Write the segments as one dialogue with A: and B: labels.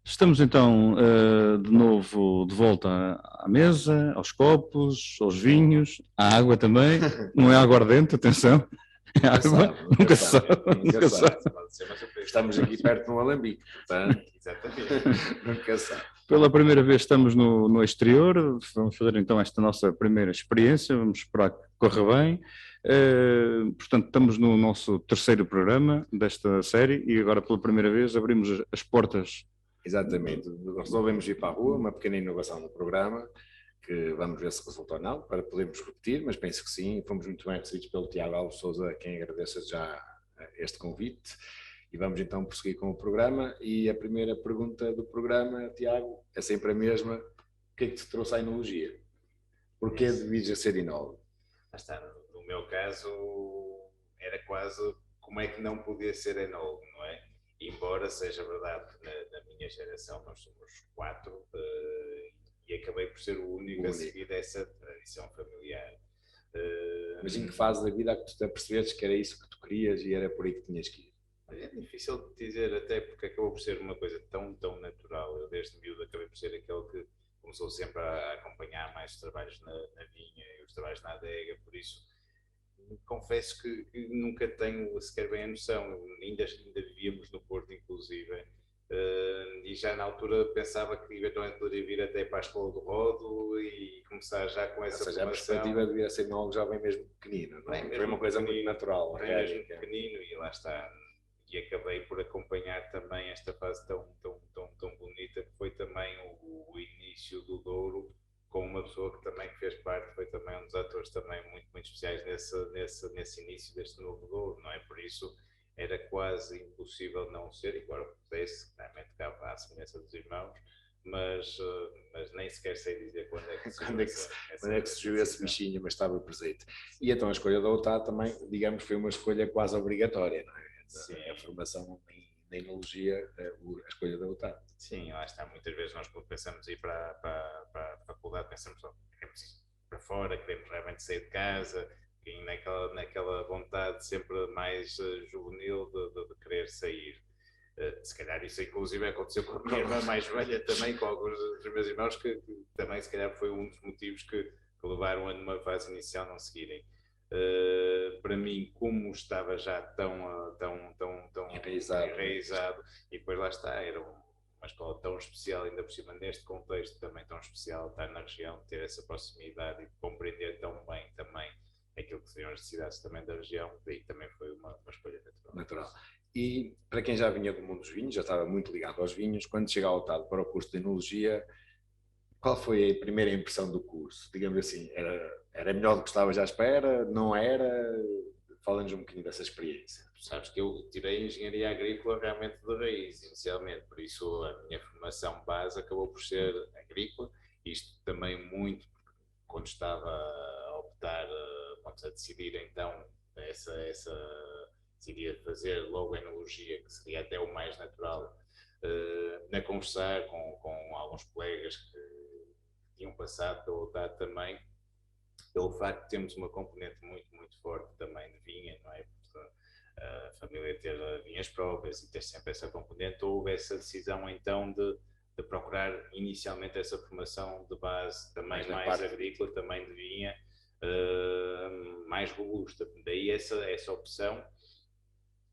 A: Estamos então de novo de volta à mesa, aos copos, aos vinhos, à água também. Não é aguardente, atenção. É
B: Nunca
A: água,
B: sabe,
A: nunca sabe.
B: nunca sabe. Pode ser uma surpresa. Estamos aqui perto de um alambique, portanto, exatamente, nunca sabe.
A: Pela primeira vez estamos no exterior, vamos fazer então esta nossa primeira experiência, vamos esperar que corra bem. Portanto, estamos no nosso terceiro programa desta série e agora pela primeira vez abrimos as portas.
B: Exatamente, resolvemos ir para a rua, uma pequena inovação no programa, que vamos ver se resulta ou não, para podermos repetir, mas penso que sim. Fomos muito bem recebidos pelo Tiago Alves Sousa, a quem agradeço já este convite. E vamos então prosseguir com o programa. E a primeira pergunta do programa, Tiago, é sempre a mesma: o que é que te trouxe à enologia? Porquê devias ser enólogo?
C: Está, no meu caso, era quase como é que não podia ser enólogo, não é? Embora seja verdade que na minha geração nós somos 4 e acabei por ser o único a seguir essa tradição familiar.
B: Mas em que fase da vida é que tu te apercebeste que era isso que tu querias e era por aí que tinhas que ir?
C: É difícil de dizer, até porque acabou por ser uma coisa tão natural. Eu desde miúdo acabei por ser aquele que começou sempre a acompanhar mais os trabalhos na vinha e os trabalhos na adega, por isso confesso que nunca tenho sequer bem a noção. Ainda vivíamos no Porto, inclusive, e já na altura pensava que eventualmente poderia vir até para a escola do Rodo e começar já com essa
B: formação. A perspectiva devia ser algo já bem mesmo pequenino, não é? Foi uma coisa muito natural.
C: Bem mesmo pequenino, e lá está. E acabei por acompanhar também esta fase tão bonita que foi também o início do Douro, com uma pessoa que também fez parte, foi também um dos atores também muito especiais nesse início deste novo Douro, não é? Por isso era quase impossível não ser, embora pudesse, realmente cá à semelhança dos irmãos, mas nem sequer sei dizer quando é que
B: surgiu esse bichinho, mas estava presente. E então a escolha da UTAD também, digamos, foi uma escolha quase obrigatória, não é? Sim. A formação na enologia, a escolha da UTAD.
C: Sim, lá está. Muitas vezes nós quando pensamos em ir para a faculdade, pensamos só queremos ir para fora, queremos realmente sair de casa, e naquela vontade sempre mais juvenil de querer sair. Se calhar isso inclusive aconteceu com a minha irmã mais velha também, com alguns dos meus irmãos, que também se calhar foi um dos motivos que levaram a numa fase inicial não seguirem. Para mim, como estava já tão enraizado, e depois lá está, era uma escola tão especial, ainda por cima neste contexto também tão especial, estar na região, ter essa proximidade e compreender tão bem também aquilo que seriam as necessidades também da região, daí também foi uma escolha natural.
B: E para quem já vinha do mundo dos vinhos, já estava muito ligado aos vinhos, quando chega ao TAD para o curso de enologia, qual foi a primeira impressão do curso? Digamos assim, era melhor do que estavas à espera? Não era? Fala-nos um bocadinho dessa experiência.
C: Sabes que eu tirei engenharia agrícola realmente de raiz, inicialmente, por isso a minha formação base acabou por ser agrícola, isto também muito quando estava a optar, a decidir então decidia fazer logo a enologia, que seria até o mais natural, na conversar com alguns colegas que tinham passado pela UTAD também, pelo facto de termos uma componente muito forte também de vinha, não é? Porque a família ter vinhas próprias e ter sempre essa componente, houve essa decisão então de procurar inicialmente essa formação de base também mais agrícola, também de vinha, mais robusta. Daí essa opção,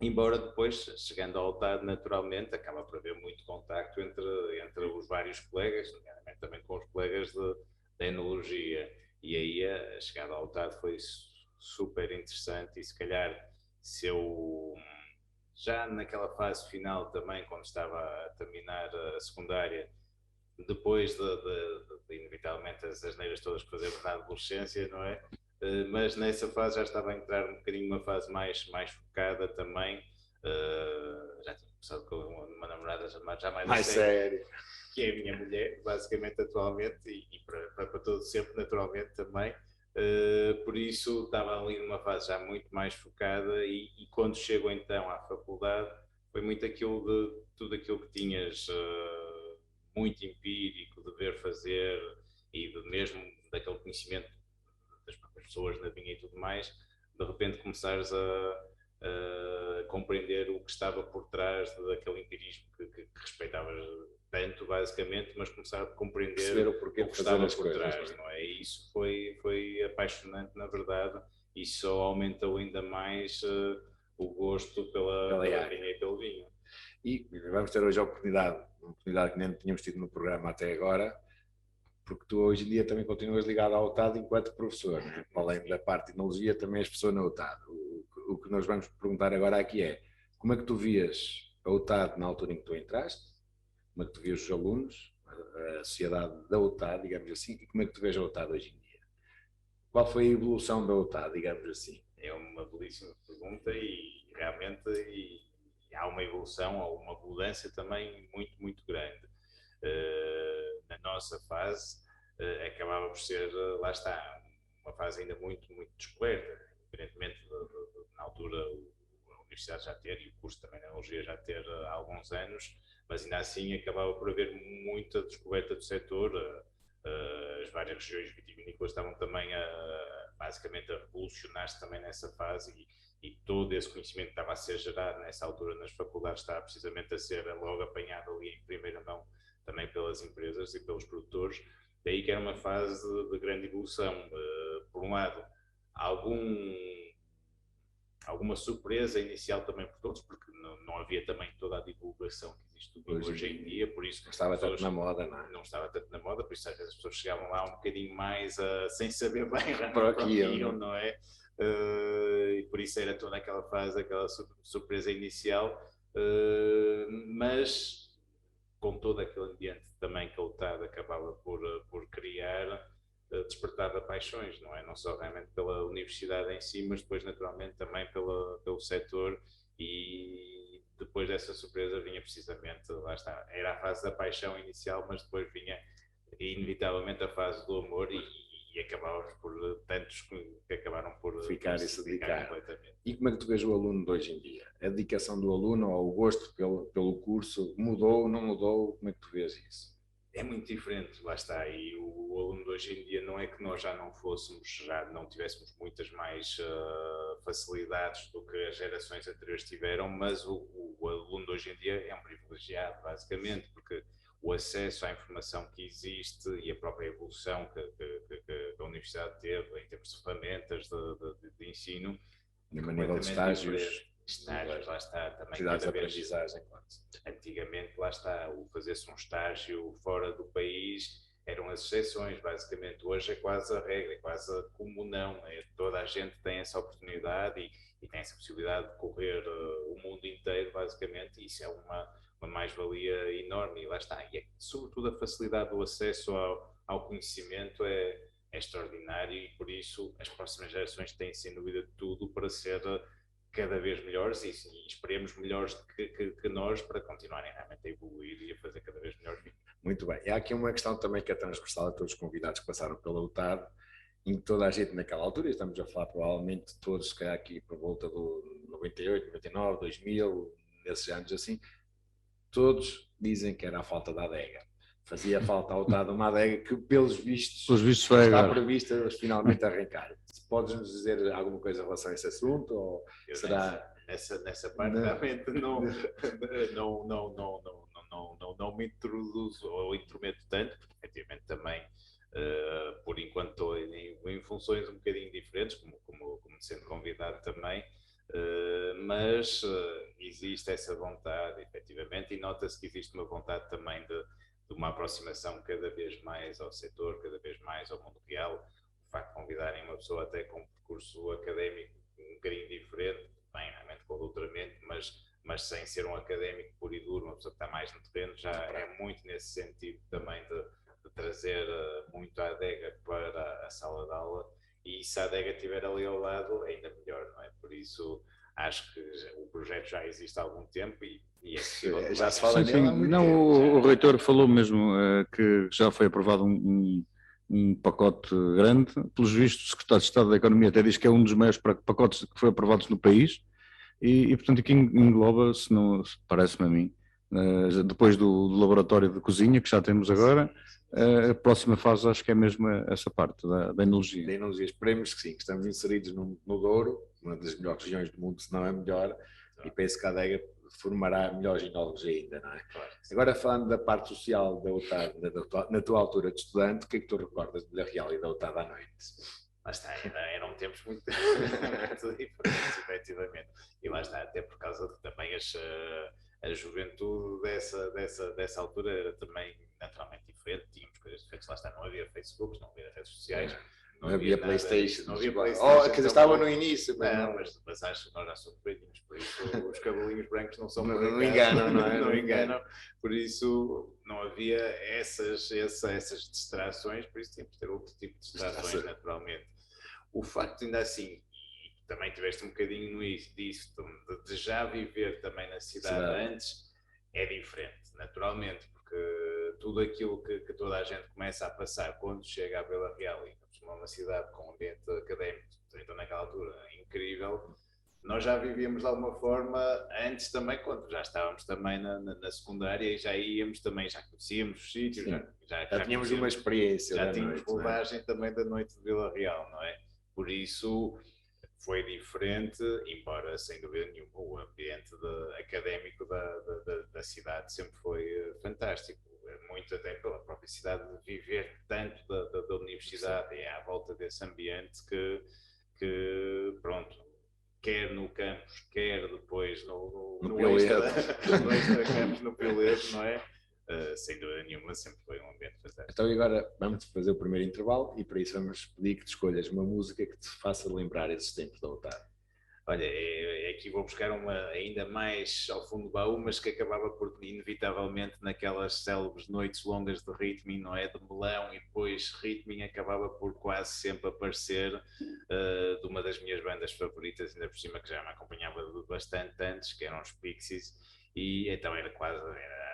C: embora depois, chegando ao UTAD, naturalmente, acaba por haver muito contacto entre os vários colegas, nomeadamente também com os colegas da enologia. E aí a chegada ao UTAD foi super interessante, e se calhar se eu já naquela fase final também, quando estava a terminar a secundária, depois de inevitavelmente as asneiras todas que fazer na adolescência, não é? Mas nessa fase já estava a entrar um bocadinho numa fase mais focada também, já tinha começado com uma namorada já mais
B: séria,
C: que é a minha mulher, basicamente, atualmente, e para todo sempre, naturalmente, também. Por isso, estava ali numa fase já muito mais focada, e quando chego então à faculdade, foi muito tudo aquilo que tinhas muito empírico, de ver fazer, e mesmo daquele conhecimento das próprias pessoas na vinha e tudo mais, de repente começares a compreender o que estava por trás daquele empirismo que respeitavas tanto, basicamente, mas começar a compreender
B: Perceber o porquê
C: o que
B: de fazer
C: estava
B: as
C: por
B: coisas,
C: trás, não é? E isso foi apaixonante, na verdade, e só aumentou ainda mais o gosto pela vinha e pelo vinho.
B: E vamos ter hoje a oportunidade, uma oportunidade que nem tínhamos tido no programa até agora, porque tu hoje em dia também continuas ligado ao UTAD enquanto professor, né? Além da parte de enologia, também és professor na UTAD. O que nós vamos perguntar agora aqui é, como é que tu vias a UTAD na altura em que tu entraste, como é que tu vias os alunos, a sociedade da UTAD, digamos assim, e como é que tu vês a UTAD hoje em dia? Qual foi a evolução da UTAD, digamos assim?
C: É uma belíssima pergunta e realmente há uma evolução, há uma mudança também muito, muito grande. Na nossa fase, acabava por ser, lá está, uma fase ainda muito, muito descoberta, independentemente na altura a universidade já ter e o curso também na enologia já ter há alguns anos, mas ainda assim acabava por haver muita descoberta do setor. As várias regiões vitivinícolas estavam também basicamente a revolucionar-se também nessa fase e todo esse conhecimento que estava a ser gerado nessa altura nas faculdades estava precisamente a ser logo apanhado ali em primeira mão também pelas empresas e pelos produtores. Daí que era uma fase de grande evolução. Por um lado, alguma surpresa inicial também por todos, porque não havia também toda a divulgação que existe hoje em dia, por isso
B: não estava tanto na moda, não é?
C: Não estava tanto na moda, por isso às vezes as pessoas chegavam lá um bocadinho mais sem saber bem
B: para o que iam,
C: não é? E por isso era toda aquela fase, aquela surpresa inicial, mas com todo aquele ambiente também que a UTAD acabava por criar, despertava paixões, não é? Não só realmente pela universidade em si, mas depois naturalmente também pelo setor, e depois dessa surpresa vinha precisamente, lá está, era a fase da paixão inicial, mas depois vinha inevitavelmente a fase do amor e acabávamos por tantos que acabaram por
B: ficar e se dedicar
C: completamente.
B: E como é que tu vês o aluno de hoje em dia? A dedicação do aluno ou o gosto pelo curso mudou, não mudou? Como é que tu vês isso?
C: É muito diferente, lá está, e o aluno de hoje em dia não é que nós já não tivéssemos muitas mais facilidades do que as gerações anteriores tiveram, mas o aluno de hoje em dia é um privilegiado, basicamente, porque o acesso à informação que existe e a própria evolução que a universidade teve em termos de ferramentas de ensino,
B: de maneira de estágios,
C: lá está, também
B: cada vez aprendizagem.
C: Antigamente, lá está, o fazer-se um estágio fora do país eram as exceções, basicamente. Hoje é quase a regra, é quase a comunão. Toda a gente tem essa oportunidade e tem essa possibilidade de correr o mundo inteiro, basicamente, e isso é uma mais-valia enorme. E lá está, e sobretudo a facilidade do acesso ao conhecimento é extraordinário, e por isso as próximas gerações têm, sem dúvida, tudo para ser cada vez melhores e esperemos melhores que nós para continuarem realmente a evoluir e a fazer cada vez melhores vinhos.
B: Muito bem. E há aqui uma questão também que é transversal a todos os convidados que passaram pela UTAD, em toda a gente naquela altura, e estamos a falar provavelmente todos, se calhar aqui por volta do 98, 99, 2000, nesses anos assim, todos dizem que era a falta da adega. Fazia falta à UTAD uma adega que, pelos vistos está prevista finalmente arrancar. Podes-nos dizer alguma coisa em relação a esse assunto? Ou será...
C: Nessa parte realmente não me introduzo ou intrometo tanto, porque efetivamente também, por enquanto, estou em funções um bocadinho diferentes, como sendo convidado também, mas existe essa vontade, efetivamente, e nota-se que existe uma vontade também de uma aproximação cada vez mais ao setor, cada vez mais ao mundo real. O facto de convidarem uma pessoa até com um percurso académico um bocadinho diferente, bem, realmente com o doutoramento, mas sem ser um académico puro e duro, uma pessoa que está mais no terreno, já é muito nesse sentido também de trazer muito a adega para a sala de aula, e se a adega estiver ali ao lado, ainda melhor, não é? Por isso, acho que o projeto já existe há algum tempo e é possível.
B: Já se fala nele há muito
A: tempo. O reitor falou mesmo que já foi aprovado um pacote grande. Pelos vistos, o secretário de Estado da Economia até diz que é um dos maiores pacotes que foi aprovados no país e portanto, aqui engloba, parece-me a mim, depois do laboratório de cozinha que já temos agora, a próxima fase acho que é mesmo essa parte da enologia.
B: Da enologia, esperemos que sim, que estamos inseridos no Douro, uma das melhores regiões do mundo, se não é melhor, e penso que a adega formará melhores enólogos ainda, não é? Claro. Agora, falando da parte social da UTAD, na tua altura de estudante, o que é que tu recordas de Vila Real e da UTAD à noite?
C: Lá está, eram tempos muito, muito diferentes, efetivamente. E lá está, até por causa de também a juventude dessa altura era também naturalmente diferente. Tínhamos coisas diferentes, lá está, não havia Facebook, não havia redes sociais.
B: Não havia Playstation.
C: Não havia Playstation.
B: Quer dizer, estava no início.
C: Mas acho que nós já somos velhinhos, por isso os cabelinhos brancos não são
B: não enganam, não é?
C: Não enganam, por isso não havia essas distrações, por isso tínhamos de ter outro tipo de distrações, naturalmente. O facto, ainda assim, e também tiveste um bocadinho disso, de já viver também na cidade antes, é diferente, naturalmente, porque tudo aquilo que toda a gente começa a passar quando chega à Vila Real, e uma cidade com um ambiente académico, então naquela altura incrível, nós já vivíamos de alguma forma antes também, quando já estávamos também na secundária e já íamos também, já conhecíamos os sítios,
B: já tínhamos uma experiência.
C: Já tínhamos rodagem também da noite de Vila Real, não é? Por isso foi diferente, embora sem dúvida nenhuma o ambiente académico da cidade sempre foi fantástico. Muito até pela própria cidade de viver tanto da universidade e à volta desse ambiente que pronto, quer no campus, quer depois no extra campus, no Pileiro, não é? Sem dúvida nenhuma, sempre foi um ambiente fantástico.
B: Então agora vamos fazer o primeiro intervalo e para isso vamos pedir que te escolhas uma música que te faça lembrar esses tempos da UTAD.
C: Olha, aqui vou buscar uma ainda mais ao fundo do baú, mas que acabava por, inevitavelmente, naquelas célebres noites longas de ritmo, não é? De melão, e depois ritmo acabava por quase sempre aparecer de uma das minhas bandas favoritas, ainda por cima, que já me acompanhava bastante antes, que eram os Pixies, e então era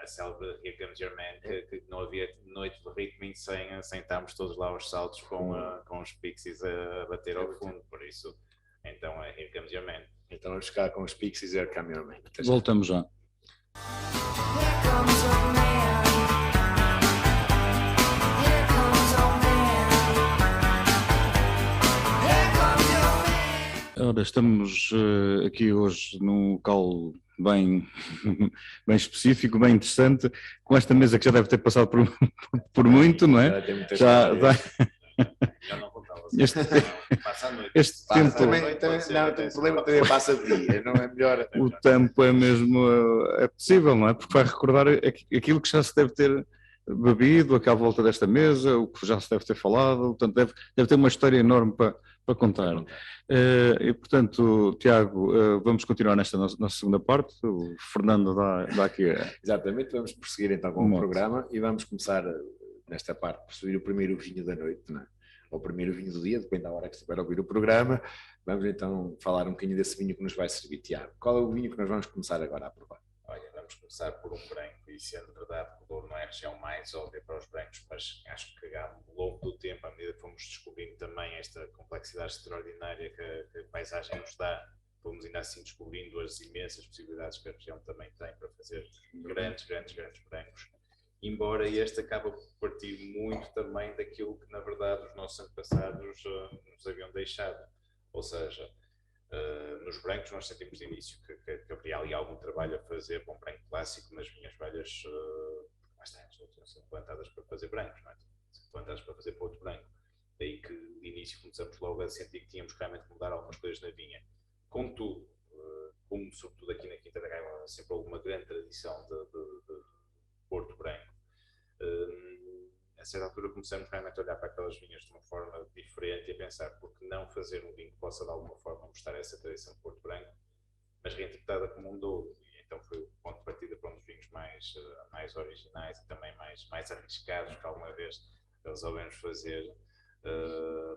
C: a célebre Here Comes Your Man, que não havia noite de ritmo sem estarmos todos lá aos saltos com os Pixies a bater ao fundo, por isso... Então é Here Comes Your Man.
B: Então vamos ficar com os Pixies e Here Comes Your Man.
A: Voltamos já. Ora, estamos aqui hoje num local bem específico, bem interessante, com esta mesa que já deve ter passado por muito, não é? Já
B: não contava. Este tempo
C: também
B: tem problema, também passa de dia, não é melhor.
A: O tempo é mesmo, é possível, não é? Porque vai recordar aquilo que já se deve ter bebido aqui à volta desta mesa, o que já se deve ter falado, portanto deve ter uma história enorme para contar. E portanto, Tiago, vamos continuar nesta nossa segunda parte, o Fernando dá aqui...
B: Exatamente, vamos prosseguir então com o programa e vamos começar nesta parte por subir o primeiro vinho da noite, não é? Ou o primeiro vinho do dia, depende da hora que estiver a ouvir o programa. Vamos então falar um bocadinho desse vinho que nos vai servir, Tiago. Qual é o vinho que nós vamos começar agora a provar?
C: Olha, vamos começar por um branco, e sendo verdade que o Douro não é a região mais óbvia para os brancos, mas acho que ao longo do tempo, à medida que fomos descobrindo também esta complexidade extraordinária que a paisagem nos dá, fomos ainda assim descobrindo as imensas possibilidades que a região também tem para fazer grandes brancos. Embora este acaba por partir muito também daquilo que, na verdade, os nossos antepassados nos haviam deixado. Ou seja, nos brancos nós sentimos de início que haveria ali algum trabalho a fazer para um branco clássico, mas minhas velhas não tinham sido plantadas para fazer brancos, não é? Plantadas para fazer para outro branco. Daí que, de início, começamos logo a sentir que tínhamos realmente que mudar algumas coisas na vinha. Contudo, como sobretudo aqui na Quinta da Gaia sempre houve uma grande tradição de Porto Branco, a certa altura começamos realmente a olhar para aquelas vinhas de uma forma diferente e a pensar por que não fazer um vinho que possa de alguma forma mostrar essa tradição de Porto Branco, mas reinterpretada como um douro. E então foi o ponto de partida para um dos vinhos mais originais e também mais arriscados que alguma vez resolvemos fazer.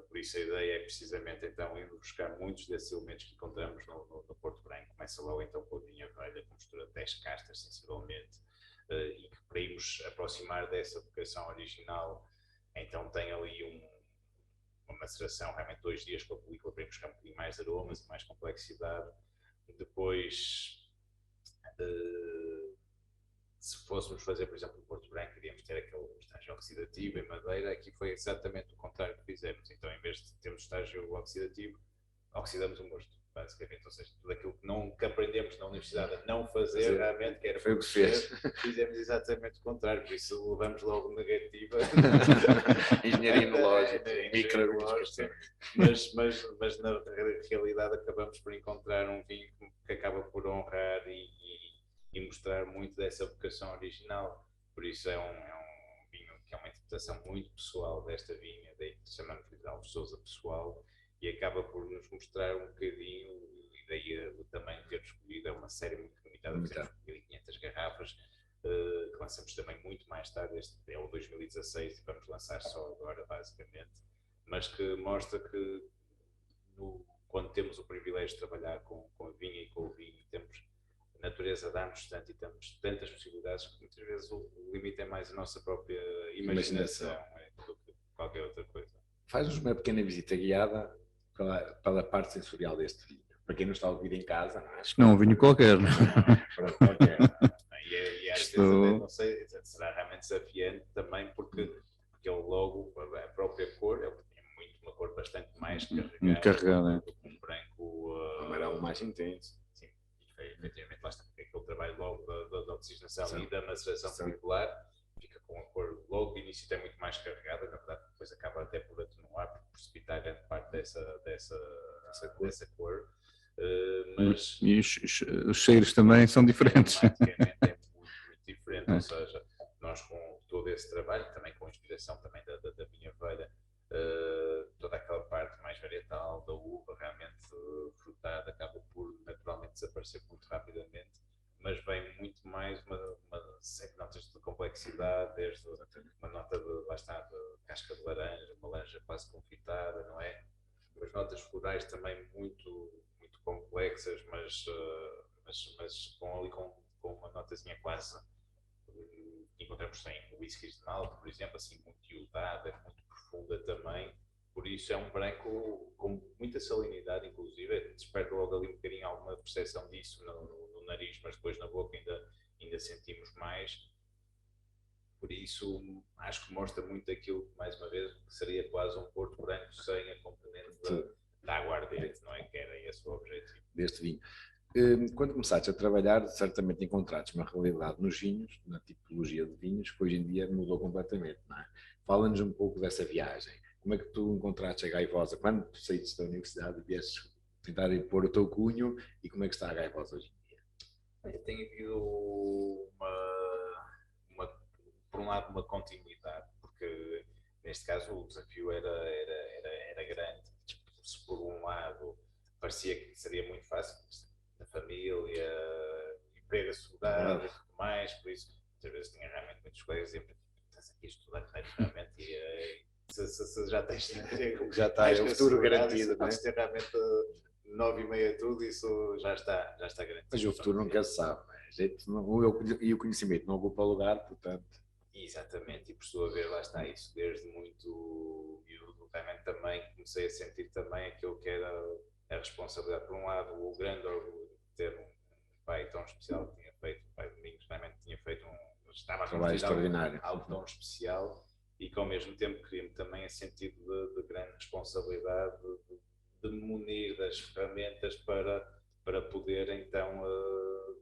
C: Por isso a ideia é precisamente então ir buscar muitos desses elementos que encontramos no Porto Branco. Começa logo então com a vinha velha, com mistura de 10 castas sensivelmente, e que para irmos aproximar dessa vocação original, então tem ali uma maceração, realmente 2 dias com a película para ir buscar um bocadinho mais aromas e mais complexidade. Depois, se fôssemos fazer, por exemplo, no Porto Branco, iríamos ter aquele estágio oxidativo em madeira. Aqui foi exatamente o contrário que fizemos. Então, em vez de termos estágio oxidativo, oxidamos o mosto. basicamente, ou seja, tudo aquilo que aprendemos na universidade a não fazer, realmente, que era
B: foi o que fez.
C: Fizemos exatamente o contrário, por isso levamos logo negativa.
B: Engenharia lógica, microeconomia.
C: Mas na realidade acabamos por encontrar um vinho que acaba por honrar e mostrar muito dessa vocação original. Por isso é um vinho que é uma interpretação muito pessoal desta vinha, daí chamamos de Alves Sousa pessoal, e acaba por nos mostrar um bocadinho, e daí também ter escolhido, é uma série muito limitada, temos 1.500 garrafas, que lançamos também muito mais tarde, este é o 2016 e vamos lançar só agora basicamente, mas que mostra que quando temos o privilégio de trabalhar com a vinha e com o vinho, temos a natureza dá-nos tanto e temos tantas possibilidades que muitas vezes o limite é mais a nossa própria imaginação do que qualquer outra coisa.
B: Faz-nos uma pequena visita guiada pela parte sensorial deste vinho. Para quem não está a ouvir em casa, não é?
A: Isto não é um vinho qualquer, não é?
C: Qualquer. E às vezes, não sei, será realmente desafiante também, porque ele logo, a própria cor, ele tem uma cor bastante mais
A: carregada.
C: Um branco
B: amarelo mais intenso.
C: Sim, efetivamente lá está, porque aquele trabalho logo da oxigenação e da maceração molecular fica com a cor logo de início é muito mais carregada, na verdade depois acaba até por atenuar, por precipitar grande parte dessa cor. Mas
A: e os cheiros também são diferentes.
C: Praticamente é muito diferente, ou seja, nós com todo esse trabalho, também com a inspiração também da minha velha, toda aquela parte mais varietal da uva, realmente frutada, acaba por naturalmente desaparecer muito rapidamente, mas vem muito mais uma série de notas de complexidade, desde uma nota de casca de laranja, uma laranja quase confitada, não é? As notas florais também muito complexas, mas com uma notazinha quase que encontramos em whiskies de Naldo, por exemplo, assim muito iodada, muito profunda também. Por isso é um branco com muita salinidade, inclusive desperta logo ali um bocadinho alguma percepção disso no nariz, mas depois na boca ainda sentimos mais. Por isso acho que mostra muito aquilo que, mais uma vez, que seria quase um Porto Branco sem a componente da aguardente, não é? Que era esse o objetivo
B: deste vinho. Quando começaste a trabalhar, certamente encontraste uma realidade nos vinhos, na tipologia de vinhos, que hoje em dia mudou completamente, não é? Fala-nos um pouco dessa viagem. Como é que tu encontraste a Gaivosa? Quando tu saíste da universidade e vieste tentar pôr o teu cunho, e como é que está a Gaivosa hoje em dia?
C: Tem havido por um lado, uma continuidade, porque neste caso o desafio era grande. Se por um lado parecia que seria muito fácil, na família, emprego assegurado e tudo mais, por isso muitas vezes tinha realmente muitos colegas e estás aqui a estudar realmente e se já tens
B: já está o futuro garantido,
C: não é? Se ter realmente 9,5 tudo, isso já está garantido.
B: Mas o futuro nunca se sabe, e o conhecimento não ocupa lugar, portanto.
C: Exatamente, e por sua vez lá está isso, desde muito miúdo, realmente também comecei a sentir também aquilo que era a responsabilidade. Por um lado, o grande orgulho de ter um pai tão especial que tinha feito, o pai Domingos realmente tinha feito estava a
B: trabalho extraordinário,
C: algo tão especial, e que ao mesmo tempo queria-me também a sentido de grande responsabilidade, de me munir das ferramentas para poder então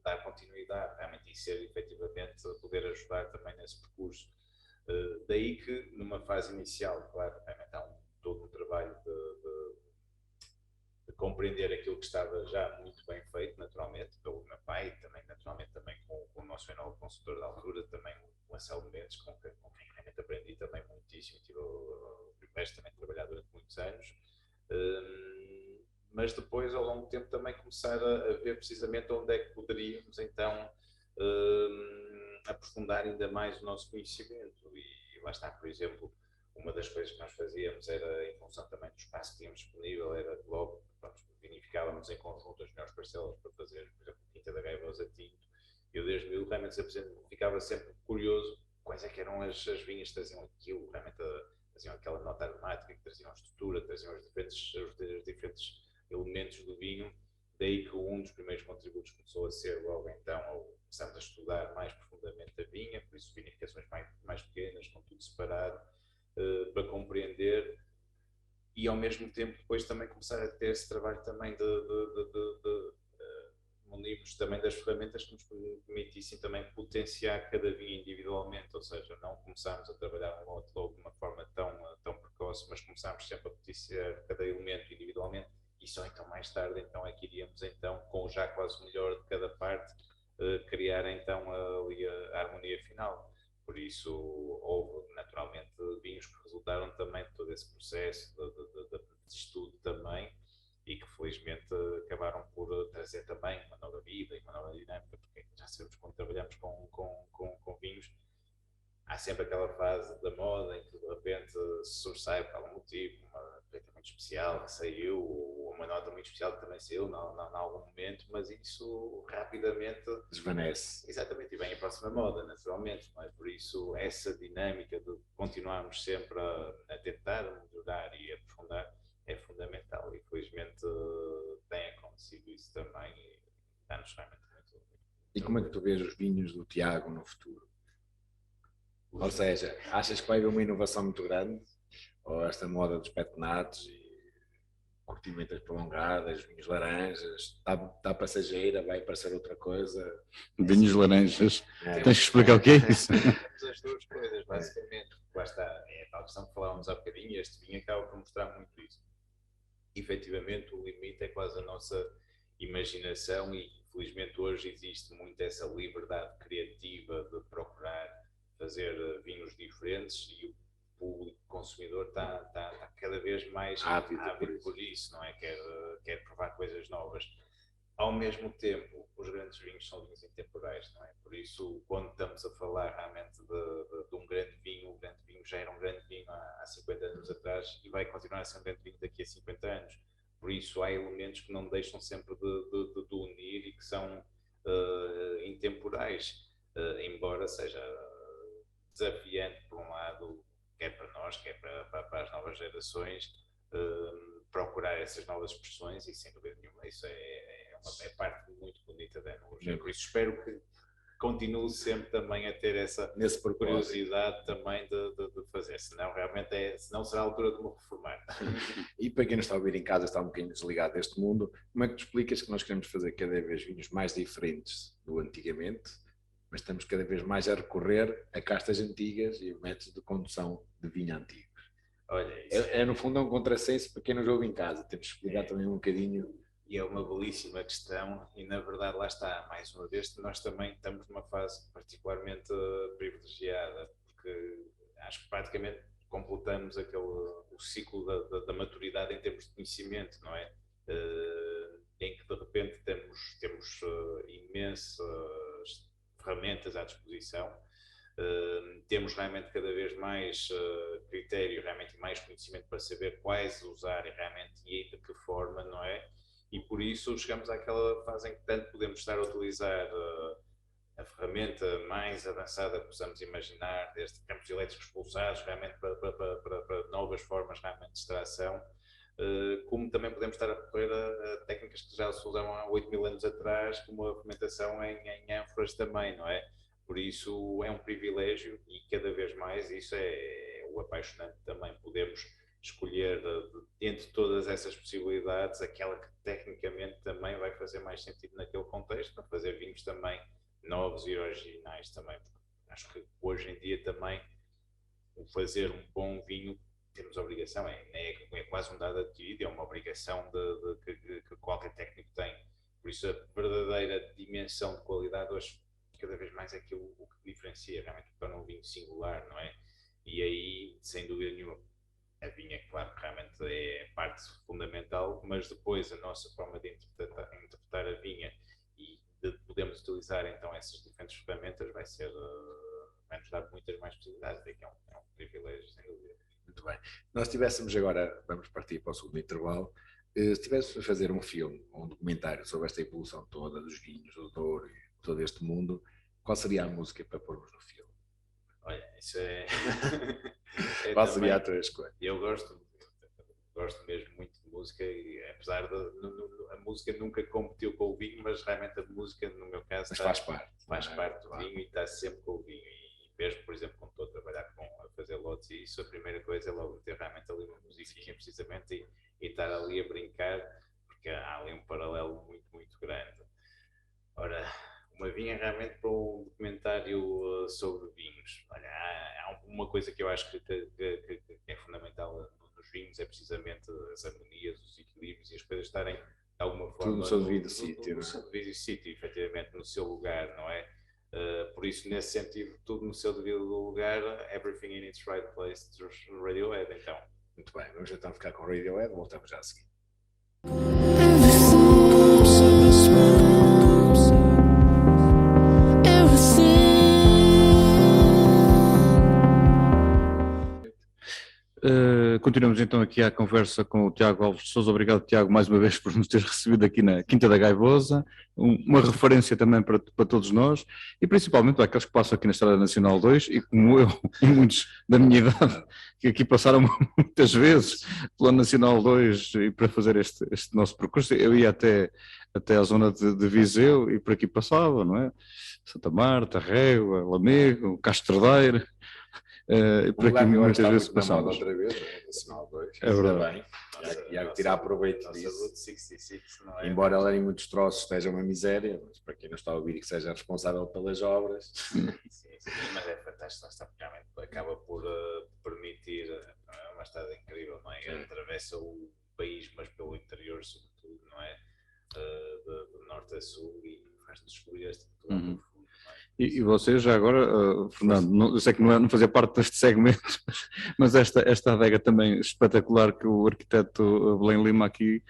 C: dar continuidade realmente e ser efetivamente poder ajudar também nesse percurso. Daí que numa fase inicial, claro, realmente há todo um trabalho de compreender aquilo que estava já muito bem feito, naturalmente, pelo meu pai, e também naturalmente também com o nosso enólogo consultor da altura, também o Anselmo Mendes, com quem realmente aprendi também muitíssimo, tive o privilégio também de trabalhar durante muitos anos. Mas depois, ao longo do tempo, também começar a ver precisamente onde é que poderíamos então aprofundar ainda mais o nosso conhecimento. E lá está, por exemplo, uma das coisas que nós fazíamos era, em função também do espaço que tínhamos disponível, era logo, vinificávamos em conjunto as melhores parcelas para fazer, por exemplo, Quinta da Gaivosa Tinto. Eu desde miúdo realmente ficava sempre curioso quais é que eram as vinhas que traziam aquilo, realmente traziam aquela nota aromática, que traziam a estrutura, traziam os diferentes elementos do vinho. Daí que um dos primeiros contributos começou a ser logo então, começamos a estudar mais profundamente a vinha, por isso vinificações mais pequenas, com tudo separado, para compreender e ao mesmo tempo depois também começar a ter esse trabalho também munirmos também das ferramentas que nos permitissem também potenciar cada vinho individualmente, ou seja, não começarmos a trabalhar um lote logo de uma forma tão precoce, mas começarmos sempre a potenciar cada elemento individualmente e só então mais tarde então é que iríamos então, com já quase o melhor de cada parte, criar então ali a harmonia final. Por isso houve naturalmente vinhos que resultaram também de todo esse processo de estudo também, e que felizmente acabaram por trazer também uma nova vida e uma nova dinâmica, porque já sabemos que quando trabalhamos com vinhos, há sempre aquela fase da moda em que de repente se sobressai por algum motivo, uma feita muito especial que saiu, ou uma nota muito especial que também saiu em algum momento, mas isso rapidamente
B: desvanece.
C: Exatamente, e vem a próxima moda, naturalmente, não é? Por isso essa dinâmica de continuarmos sempre a tentar melhorar e aprofundar é fundamental, e felizmente tem acontecido isso também e dá-nos realmente muito.
B: E como é que tu vês os vinhos do Tiago no futuro? Ou seja, achas que vai haver uma inovação muito grande? Ou esta moda dos petonatos e curtimentas prolongadas, vinhos laranjas, está passageira, vai aparecer outra coisa?
A: Vinhos laranjas, tens que explicar o que é isso?
C: Temos as duas coisas, basicamente. Lá está, é a tal questão que falávamos há bocadinho, este vinho acaba por mostrar muito isso. Efetivamente, o limite é quase a nossa imaginação e, felizmente, hoje existe muito essa liberdade criativa de procurar fazer vinhos diferentes e o público consumidor está cada vez mais ávido por isso, não é? Quer provar coisas novas. Ao mesmo tempo, os grandes vinhos são vinhos intemporais, não é? Por isso, quando estamos a falar realmente de um grande vinho, o grande vinho já era um grande vinho há 50 anos atrás e vai continuar a ser um grande vinho daqui a 50 anos. Por isso, há elementos que não deixam sempre de unir e que são intemporais, embora seja desafiante, por um lado, quer para nós, quer para as novas gerações, procurar essas novas expressões, e sem dúvida nenhuma isso é parte muito bonita da enologia. Por isso espero que continue sempre também a ter essa curiosidade também de fazer, senão realmente senão será a altura de me reformar.
B: E para quem nos está a ouvir em casa, está um bocadinho desligado deste mundo, como é que tu explicas que nós queremos fazer cada vez vinhos mais diferentes do antigamente, mas estamos cada vez mais a recorrer a castas antigas e métodos de condução de vinho antigos?
C: Olha,
B: no fundo é um contrassenso para quem nos ouve em casa, temos que explicar também um bocadinho.
C: E é uma belíssima questão e na verdade lá está, mais uma vez nós também estamos numa fase particularmente privilegiada, porque acho que praticamente completamos o ciclo da maturidade em termos de conhecimento, não é? Em que de repente temos imensas ferramentas à disposição, temos realmente cada vez mais critério, realmente mais conhecimento para saber quais usar e realmente e de que forma, não é? E por isso chegamos àquela fase em que tanto podemos estar a utilizar a ferramenta mais avançada que possamos imaginar, desde campos elétricos pulsados, realmente para novas formas realmente de extração, como também podemos estar a recorrer a técnicas que já se usavam há 8.000 anos atrás, como a fermentação em ânforas também, não é? Por isso é um privilégio e cada vez mais isso é o apaixonante também, podemos escolher entre todas essas possibilidades aquela que tecnicamente também vai fazer mais sentido naquele contexto, para fazer vinhos também novos e originais também. Acho que hoje em dia também o fazer um bom vinho temos a obrigação, é quase um dado adquirido, é uma obrigação que qualquer técnico tem. Por isso a verdadeira dimensão de qualidade hoje cada vez mais é aquilo o que diferencia, realmente torna um vinho singular, não é? E aí, sem dúvida nenhuma, a vinha, claro que realmente é parte fundamental, mas depois a nossa forma de interpretar a vinha e de podermos utilizar então essas diferentes ferramentas vai nos dar muitas mais possibilidades, é que é um privilégio, sem dúvida.
B: Muito bem. Nós tivéssemos agora, vamos partir para o segundo intervalo, se estivéssemos a fazer um filme ou um documentário sobre esta evolução toda dos vinhos, do Douro e todo este mundo, qual seria a música para pormos no filme?
C: Olha, isso é...
B: Qual seria a tua escolha?
C: Eu gosto mesmo muito de música e apesar de a música nunca competiu com o vinho, mas realmente a música no meu caso
B: faz parte
C: do vinho e está sempre com o vinho. E mesmo, por exemplo, quando estou a trabalhar a fazer lotes e isso, a primeira coisa é logo ter realmente ali uma música Viquinha precisamente e estar ali a brincar, porque há ali um paralelo muito, muito grande. Ora, uma vinha realmente para um documentário sobre vinhos. Olha, há uma coisa que eu acho que é fundamental nos vinhos, é precisamente as harmonias, os equilíbrios e as coisas estarem de alguma forma
B: tudo no seu devido sítio,
C: no seu devido sítio, efetivamente, no seu lugar, não é? Por isso, nesse sentido, tudo no seu devido lugar, everything in its right place, Radiohead, então.
B: Muito bem, vamos então ficar com Radiohead, voltamos já a seguir.
A: Continuamos então aqui a conversa com o Tiago Alves de Sousa. Obrigado, Tiago, mais uma vez por nos teres recebido aqui na Quinta da Gaivosa, uma referência também para todos nós e principalmente para aqueles que passam aqui na Estrada Nacional 2 e como eu e muitos da minha idade que aqui passaram muitas vezes pela Nacional 2 e para fazer este nosso percurso. Eu ia até à zona de Viseu e por aqui passava, não é? Santa Marta, Régua, Lamego, Castrodeiro. Por aqui muitas vezes passamos.
B: Outra vez, Nacional 2,
A: é verdade.
B: E há que tirar proveito disso.
C: Route 66, não é?
B: Embora ela em muitos troços esteja uma miséria, mas para quem não está a ouvir e que seja responsável pelas obras.
C: Sim, mas é fantástico, está realmente acaba por permitir uma estrada incrível, não é? Atravessa o país, mas pelo interior, sobretudo, não é? De norte a sul e faz-nos descobrir este Portugal profundo.
A: E vocês já agora, Fernando, eu sei que não fazia parte deste segmento, mas esta adega também espetacular que o arquiteto Belém Lima aqui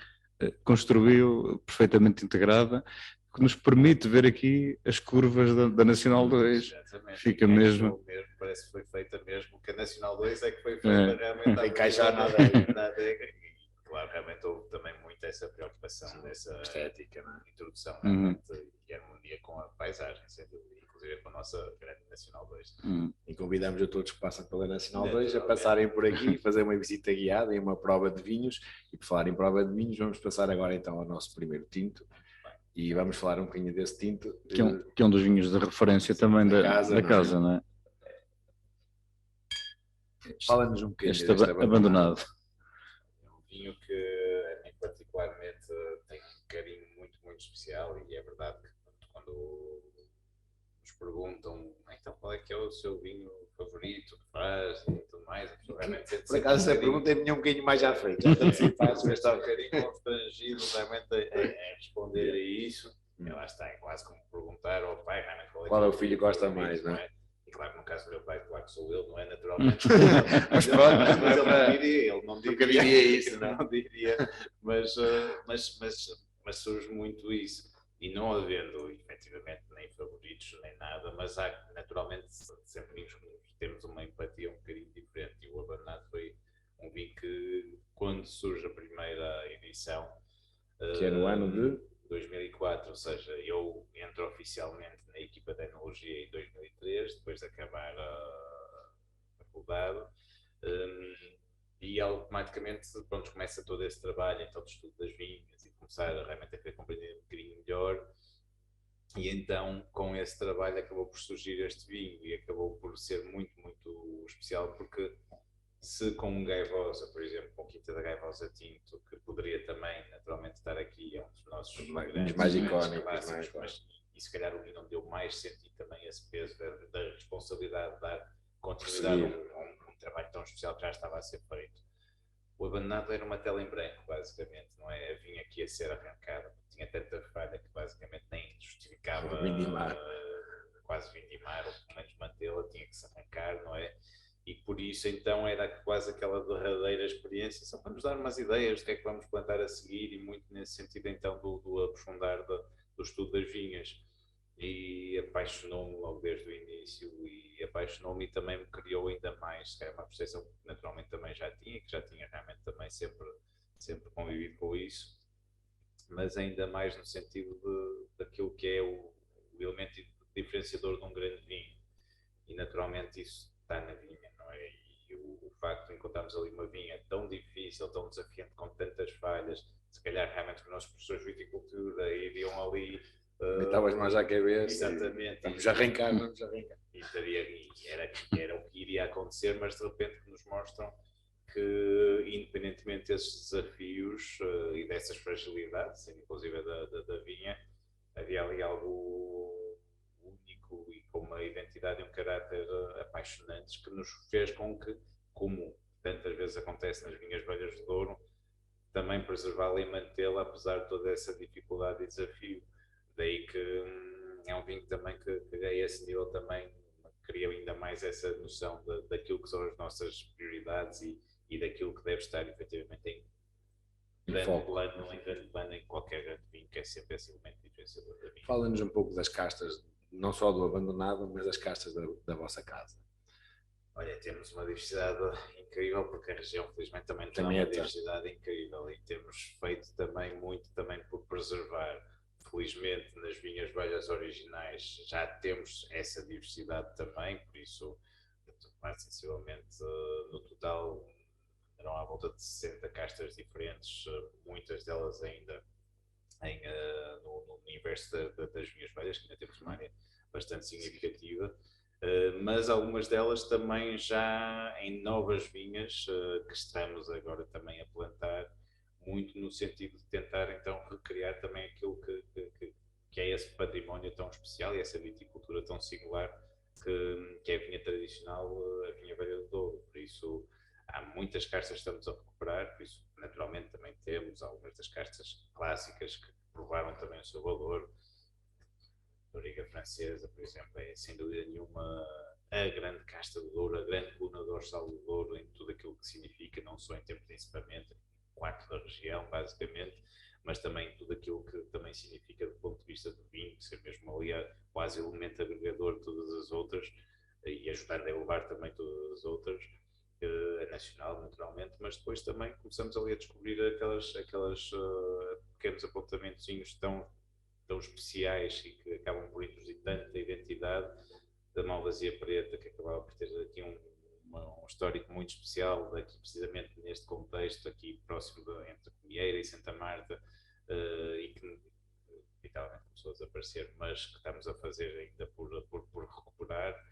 A: construiu, perfeitamente integrada, que nos permite ver aqui as curvas da Nacional 2.
C: Exatamente.
A: Fica mesmo.
C: Parece que foi feita mesmo, que a Nacional 2 é que foi feita realmente a
B: encaixar na
C: adega. E claro, realmente houve também muito essa preocupação, dessa
B: estética, não é?
C: Introdução realmente, e harmonia com a paisagem, sem dúvida. Com a nossa grande Nacional 2.
B: E convidamos a todos que passam pela Nacional 2 a passarem por aqui, fazer uma visita guiada e uma prova de vinhos. E por falar em prova de vinhos, vamos passar agora então ao nosso primeiro tinto. E vamos falar um bocadinho desse tinto.
A: Que é um dos vinhos de referência também da casa, não é?
B: Fala-nos um bocadinho
A: este
B: deste
A: abandonado.
C: É um vinho que a mim particularmente tem um carinho muito, muito especial e é verdade que quando nos perguntam então qual é que é o seu vinho favorito que faz e tudo mais.
B: Por acaso essa pergunta é um bocadinho mais à frente.
C: Faz estar um bocadinho constrangido realmente a responder a isso. E lá está, é quase como perguntar ao pai realmente
B: qual é o filho que gosta mais, não é?
C: E claro, no caso do meu pai, claro que sou eu, não é? Naturalmente.
B: Mas pronto,
C: mas ele não diria, ele não diria
B: isso,
C: não diria, mas surge muito isso. E não havendo, efetivamente, nem favoritos, nem nada, mas há, naturalmente, sempre vinhos que temos uma empatia um bocadinho diferente. E o Abandonado foi um vinho que, quando surge a primeira edição,
B: que é no ano de
C: 2004, ou seja, eu entro oficialmente na equipa de enologia em 2003, depois de acabar a faculdade. E automaticamente, pronto, começa todo esse trabalho, então, de estudo das vinhas e começar realmente a querer compreender um bocadinho melhor. E então, com esse trabalho, acabou por surgir este vinho e acabou por ser muito, muito especial, porque se com um Gaivosa, por exemplo, com Quinta da Gaivosa Tinto, que poderia também, naturalmente, estar aqui, é um dos nossos grandes,
B: mais icónicos,
C: clássicos, mas e se calhar o vinho não deu mais sentido também esse peso da responsabilidade de dar continuidade a um trabalho tão especial que já estava a ser feito. O Abandonado era uma tela em branco, basicamente, não é? A vinha que ia ser arrancada, tinha tanta falha que basicamente nem justificava quase vindimar, ou pelo menos mantê-la, tinha que se arrancar, não é? E por isso então era quase aquela derradeira experiência, só para nos dar umas ideias do que é que vamos plantar a seguir, e muito nesse sentido então do aprofundar do estudo das vinhas. E apaixonou-me logo desde o início, e apaixonou-me e também me criou ainda mais, que era uma percepção que naturalmente também já tinha, que já tinha realmente também sempre convivido com isso, mas ainda mais no sentido daquilo que é o elemento diferenciador de um grande vinho, e naturalmente isso está na vinha, não é? E o facto de encontrarmos ali uma vinha tão difícil, tão desafiante, com tantas falhas, se calhar realmente que os nossos professores de viticultura iriam ali
B: estavas mais à cabeça.
C: Exatamente.
B: Vamos arrancar.
C: E era o que iria acontecer, mas de repente nos mostram que, independentemente desses desafios e dessas fragilidades, inclusive da vinha, havia ali algo único e com uma identidade e um caráter apaixonantes que nos fez com que, como tantas vezes acontece nas vinhas velhas de Douro, também preservá-la e mantê-la apesar de toda essa dificuldade e desafio. Daí que é um vinho também que a esse nível também cria ainda mais essa noção daquilo que são as nossas prioridades e daquilo que deve estar efetivamente em grande plano em qualquer grande vinho, que é sempre esse elemento diferenciador da vinha.
B: Fala-nos um pouco das castas, não só do abandonado, mas das castas da vossa casa.
C: Olha, temos uma diversidade incrível, porque a região felizmente também tem uma diversidade incrível e temos feito também muito também por preservar. Felizmente nas vinhas velhas originais já temos essa diversidade também, por isso mais sensivelmente no total eram à volta de 60 castas diferentes, muitas delas ainda no universo das vinhas velhas, que ainda temos uma área bastante significativa. Mas algumas delas também já em novas vinhas que estamos agora também a plantar, muito no sentido de tentar então recriar também aquilo que é esse património tão especial e essa viticultura tão singular que é a vinha tradicional, a vinha velha do Douro. Por isso há muitas castas que estamos a recuperar, por isso naturalmente também temos algumas das castas clássicas que provaram também o seu valor. A Doriga Francesa, por exemplo, é sem dúvida nenhuma a grande casta do Douro, a grande coluna dorsal do Douro em tudo aquilo que significa, não só em termos de enceramento, quarto da região, basicamente, mas também tudo aquilo que também significa do ponto de vista do vinho, ser mesmo ali quase elemento agregador de todas as outras e ajudar a elevar também todas as outras, a nacional, naturalmente, mas depois também começamos ali a descobrir aquelas pequenos apontamentozinhos tão especiais e que acabam por introduzir tanta identidade da Malvasia Preta, que acabava por ter aqui um histórico muito especial, daqui precisamente neste contexto, aqui próximo entre Comieira e Santa Marta, e que inevitavelmente começou a desaparecer, mas que estamos a fazer ainda por recuperar,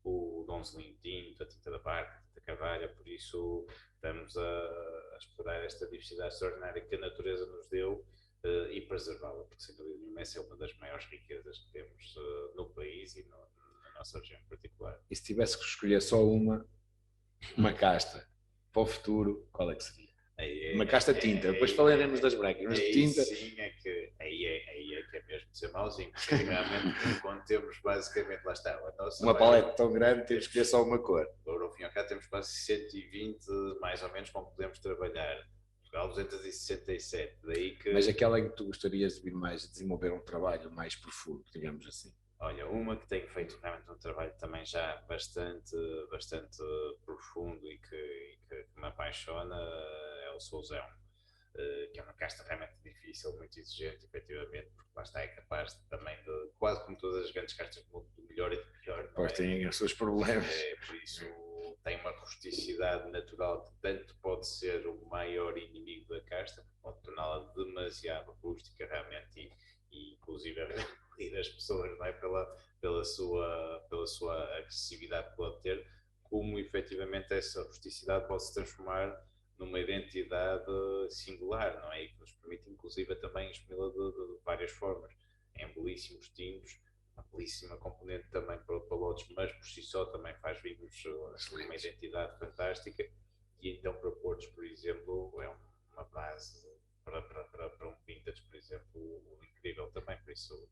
C: o Dom Zelim Tinto, a Tinta da Barca, a Tinta Carvalha, por isso estamos a explorar esta diversidade extraordinária que a natureza nos deu e preservá-la, porque sem dúvida nenhuma essa é uma das maiores riquezas que temos no país e na nossa região em particular.
B: E se tivesse que escolher só uma casta para o futuro, qual é que seria? Uma casta tinta, depois falaremos das brancas, mas de tinta...
C: Sim, aí é que é mesmo de ser mauzinho, porque realmente quando temos basicamente, lá está,
B: uma paleta tão grande, temos que escolher só uma cor.
C: Agora, ao fim e ao cabo, temos quase 120, mais ou menos, com que podemos trabalhar. Portugal 267, daí que...
B: Mas aquela em que tu gostarias de vir mais, desenvolver um trabalho mais profundo, digamos assim.
C: Olha, uma que tenho feito realmente um trabalho também já bastante profundo e que me apaixona é o Sousão, que é uma casta realmente difícil, muito exigente, efetivamente, porque lá está, é capaz também de, quase como todas as grandes castas do mundo, do melhor e do pior.
B: Pois têm os seus problemas.
C: Por isso tem uma rusticidade natural que tanto pode ser o maior inimigo da casta, pode torná-la demasiado rústica realmente e inclusive as pessoas, não é? pela sua agressividade que pode ter, como efetivamente essa rusticidade pode se transformar numa identidade singular, não é? E que nos permite inclusive também exprimi-la de várias formas, em belíssimos tintos, uma belíssima componente também para lotes, mas por si só também faz vinhos uma identidade fantástica, e então para Portos, por exemplo, é uma base para um vintage, por exemplo, incrível também, por isso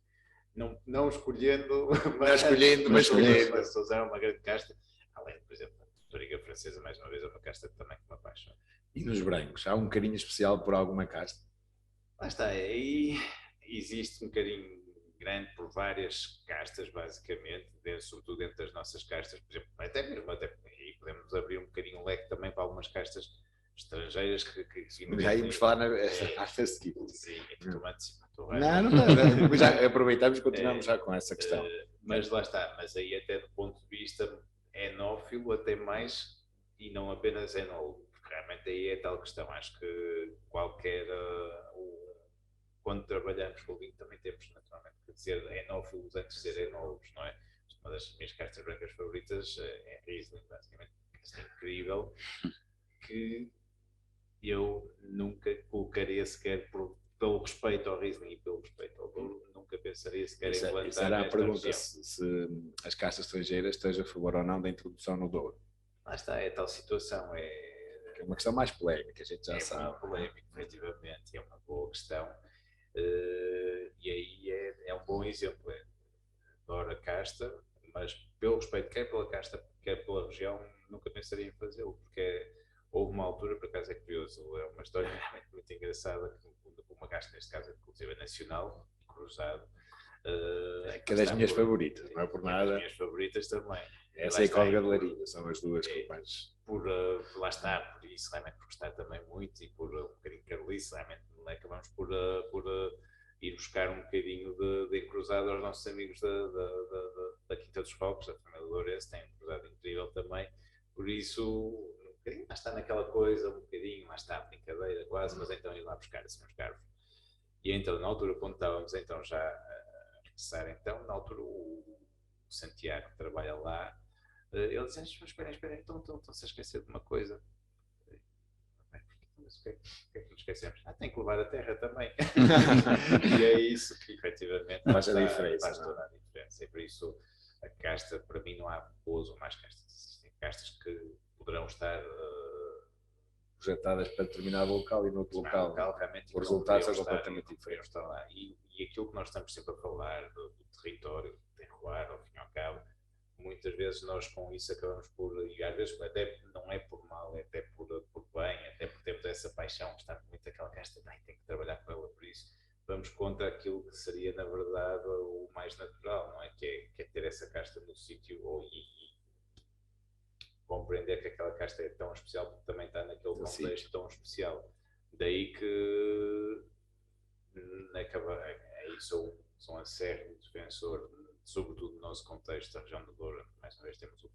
C: não escolhendo, mas escolhendo. Sousão é uma grande casta, além de, por exemplo, a Doriga Francesa, mais uma vez, é uma casta também que me apaixona.
B: E nos brancos, há um carinho especial por alguma casta?
C: Lá está, aí existe um carinho grande por várias castas, basicamente, sobretudo dentro das nossas castas, por exemplo, até aí podemos abrir um bocadinho o leque também para algumas castas estrangeiras que
B: já íamos falar nessa parte a seguir.
C: Sim, é que tu antecipas.
B: Não, já aproveitamos e continuamos já com essa questão.
C: Mas lá está, mas aí até do ponto de vista enófilo, até mais, e não apenas enólogo, porque realmente aí é tal questão, acho que qualquer... quando trabalhamos com o vinho também temos naturalmente que dizer enófilos antes de ser enólogos, não é? Uma das minhas castas brancas favoritas é Riesling, basicamente, que é incrível, que eu nunca colocaria sequer, pelo respeito ao Riesling e pelo respeito ao Douro, nunca pensaria sequer em implantar.
B: Essa era a pergunta,
C: região.
B: se as castas estrangeiras estejam a favor ou não da introdução no Douro.
C: Lá está, é tal situação, é
B: uma questão mais polémica, a gente já sabe.
C: É muito polémico, efetivamente, é uma boa questão. E aí é um bom exemplo. Adoro a casta, mas pelo respeito, quer pela casta, quer pela região, nunca pensaria em fazê-lo, porque houve uma altura, por acaso é curioso, é uma história realmente muito engraçada, que uma casta, neste caso, inclusive nacional, cruzado.
B: Que é das minhas favoritas, não é por nada.
C: Das minhas favoritas também.
B: Essa é a Códiga de Larinha, são as duas que mais.
C: Lá está, por isso, realmente, por gostar também muito e por um bocadinho de carolice, realmente acabamos por ir buscar um bocadinho de cruzado aos nossos amigos da Quinta dos Focos, da família Lourenço, tem um cruzado incrível também, por isso, um bocadinho mais está naquela coisa, um bocadinho mais está a brincadeira quase, mas então ir lá buscar assim uns carros. E então, na altura, quando estávamos então já a regressar, então, na altura o Santiago que trabalha lá, ele disse, mas espera, estão-se a esquecer de uma coisa. Mas o que é que nos esquecemos? Tem que levar a terra também. E é isso que efetivamente faz toda a diferença. E por isso a casta, para mim, não há boas ou más castas. Existem castas que poderão estar
B: projetadas para determinado local e no outro local
C: realmente,
B: os resultados são completamente diferentes.
C: E aquilo que nós estamos sempre a falar do território, do terroir, ao fim e ao cabo, muitas vezes nós com isso acabamos por, e às vezes até não é por mal, é até por bem, até por termos essa paixão, está muito aquela casta, tem que trabalhar com ela, por isso vamos contra aquilo que seria na verdade o mais natural, não é? Que é ter essa casta no sítio e compreender que aquela casta é tão especial porque também está naquele contexto tão especial. Daí que sou um acérrimo defensor, sobretudo no nosso contexto, da região do Douro. Mais uma vez temos o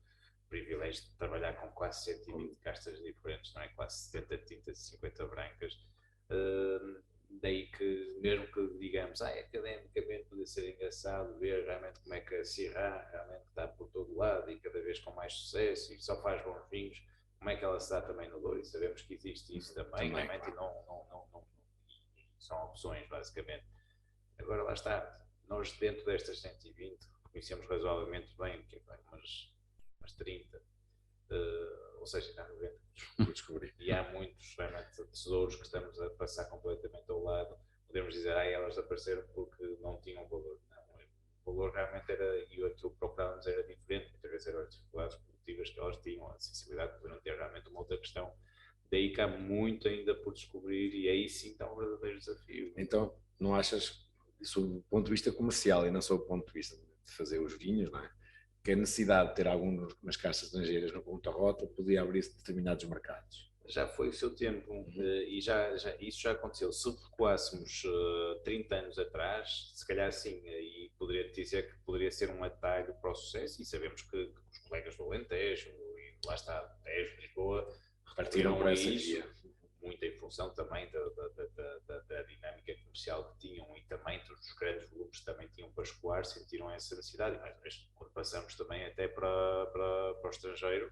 C: privilégio de trabalhar com quase 120 castas diferentes, não é? Quase 70 tintas e 50 brancas. Daí que, mesmo que digamos, academicamente poderia ser engraçado ver realmente como é que a Syrah realmente está por todo lado e cada vez com mais sucesso e só faz bons vinhos, como é que ela se dá também no Douro, e sabemos que existe isso também realmente, e são opções basicamente. Agora lá está, nós dentro destas 120 conhecemos razoavelmente bem, que é umas 30, ou seja, há 90 por descobrir. E há muitos realmente tesouros que estamos a passar completamente ao lado. Podemos dizer, elas apareceram porque não tinham valor. Não, o valor realmente era, e aquilo que procurávamos era diferente, muitas vezes eram as dificuldades produtivas que elas tinham, a sensibilidade que poderiam ter realmente uma outra questão. Daí que há muito ainda por descobrir e aí sim está um verdadeiro desafio.
B: Então, não achas, sob o ponto de vista comercial e não sob o ponto de vista de fazer os vinhos, não é? Que a necessidade de ter algumas castas estrangeiras no ponta rota podia abrir determinados mercados?
C: Já foi o seu tempo e isso já aconteceu. Se recuássemos 30 anos atrás, se calhar sim, e poderia dizer que poderia ser um atalho para o sucesso, e sabemos que os colegas do Alentejo, e lá está, Tejo, Lisboa,
B: repartiram para essa via.
C: Muito em função também da dinâmica comercial que tinham e também dos grandes volumes que também tinham para escoar, sentiram essa necessidade. Mas quando passamos também até para o estrangeiro,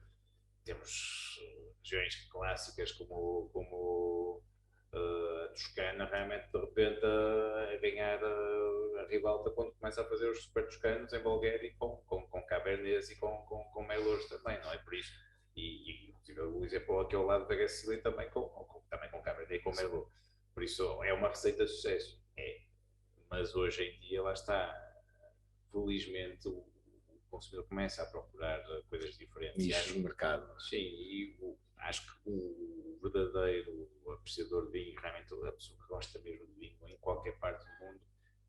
C: temos regiões clássicas como a Toscana, realmente de repente a ganhar a ribalta quando começa a fazer os super toscanos em Bulgária e com Cabernets e com Merlots também, não é? Por isso, e inclusive o exemplo aqui ao lado da Gacilha também com Cabernet e com Merlot. Por isso é uma receita de sucesso. Mas hoje em dia, lá está, felizmente o consumidor começa a procurar coisas diferentes.
B: Nichos no mercado.
C: Sim, e acho que o verdadeiro apreciador de vinho, realmente a pessoa que gosta mesmo de vinho em qualquer parte do mundo,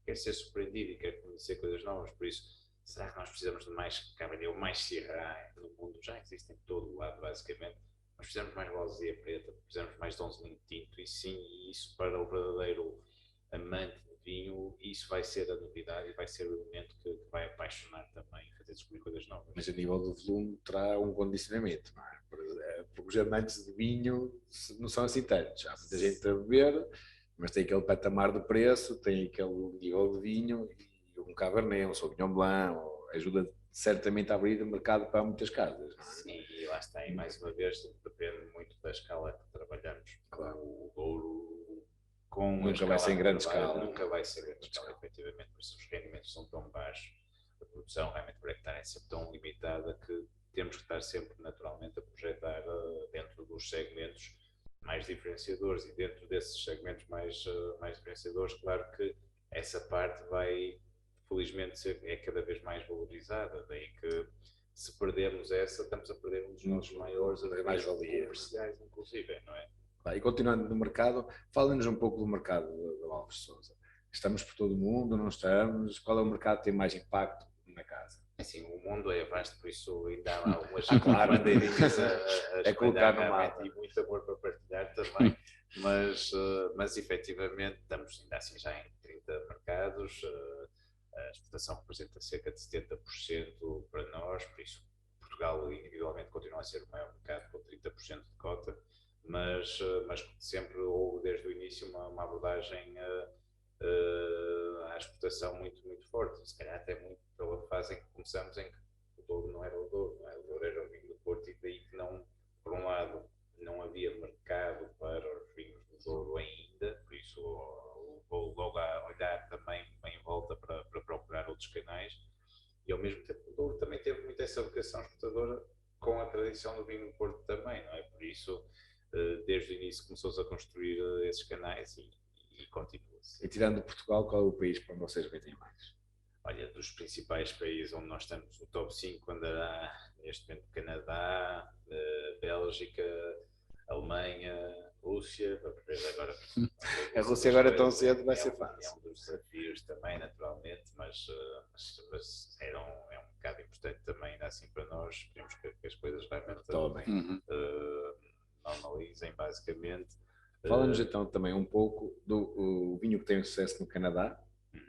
C: quer ser surpreendido e quer conhecer coisas novas. Por isso, será que nós precisamos de mais Cabernet ou mais Syrah no mundo? Já existe em todo o lado, basicamente. Nós precisamos mais Rosé preta, precisamos mais Donzelinho tinto, e sim, isso para o verdadeiro amante de vinho, isso vai ser a novidade e vai ser o elemento que vai apaixonar também, fazer descobrir coisas novas.
B: Mas a nível do volume terá um condicionamento, não é? Porque os amantes de vinho não são assim tantos. Há muita gente a beber, mas tem aquele patamar de preço, tem aquele nível de vinho, e um Cabernet, um Sauvignon Blanc, ajuda certamente abrir o mercado para muitas casas. Não é?
C: Sim, e lá está, e mais uma vez depende muito da escala que trabalhamos.
B: Claro.
C: O Douro, com
B: Nunca vai ser em grande escala.
C: Nunca vai ser em grande escala, efetivamente, por isso os rendimentos são tão baixos, a produção realmente por hectare é sempre tão limitada que temos que estar sempre naturalmente a projetar dentro dos segmentos mais diferenciadores, e dentro desses segmentos mais diferenciadores, claro que essa parte vai, felizmente, é cada vez mais valorizada, daí que se perdermos essa, estamos a perder um dos nossos maiores
B: mais-valias
C: comerciais, inclusive, não é?
B: E continuando no mercado, fala-nos um pouco do mercado do Alves de Sousa. Estamos por todo o mundo, não estamos? Qual é o mercado que tem mais impacto na casa?
C: Assim, o mundo é vasto, por isso ainda há algumas
B: claro.
C: bandeirinhas
B: É colocar no mapa.
C: E muito amor para partilhar também, mas efetivamente estamos ainda assim já em 30 mercados, a exportação representa cerca de 70% para nós, por isso Portugal individualmente continua a ser o maior mercado com 30% de cota, mas sempre houve desde o início uma abordagem à exportação muito, muito forte, se calhar até muito pela fase em que começamos, em que o Douro não era o Douro, não é? O Douro era o vinho do Porto, e daí que não, por um lado, não havia mercado para os vinhos do Douro ainda, por isso vou logo a olhar também em volta para procurar outros canais, e ao mesmo tempo o Douro também teve muito essa vocação exportadora com a tradição do vinho do Porto também, não é? Por isso, desde o início começou-se a construir esses canais e continua-se.
B: E tirando Portugal, qual é o país para onde vocês vendem mais?
C: Olha, dos principais países onde nós estamos no top 5 andará neste momento Canadá, Bélgica, Alemanha, Rússia, vamos ver agora.
B: A Rússia agora tão cedo vai ser fácil.
C: É um dos desafios também, naturalmente, mas é um bocado importante também, ainda assim para nós, esperemos que as coisas realmente normalizem, basicamente.
B: Fala-nos então também um pouco do vinho que tem sucesso no Canadá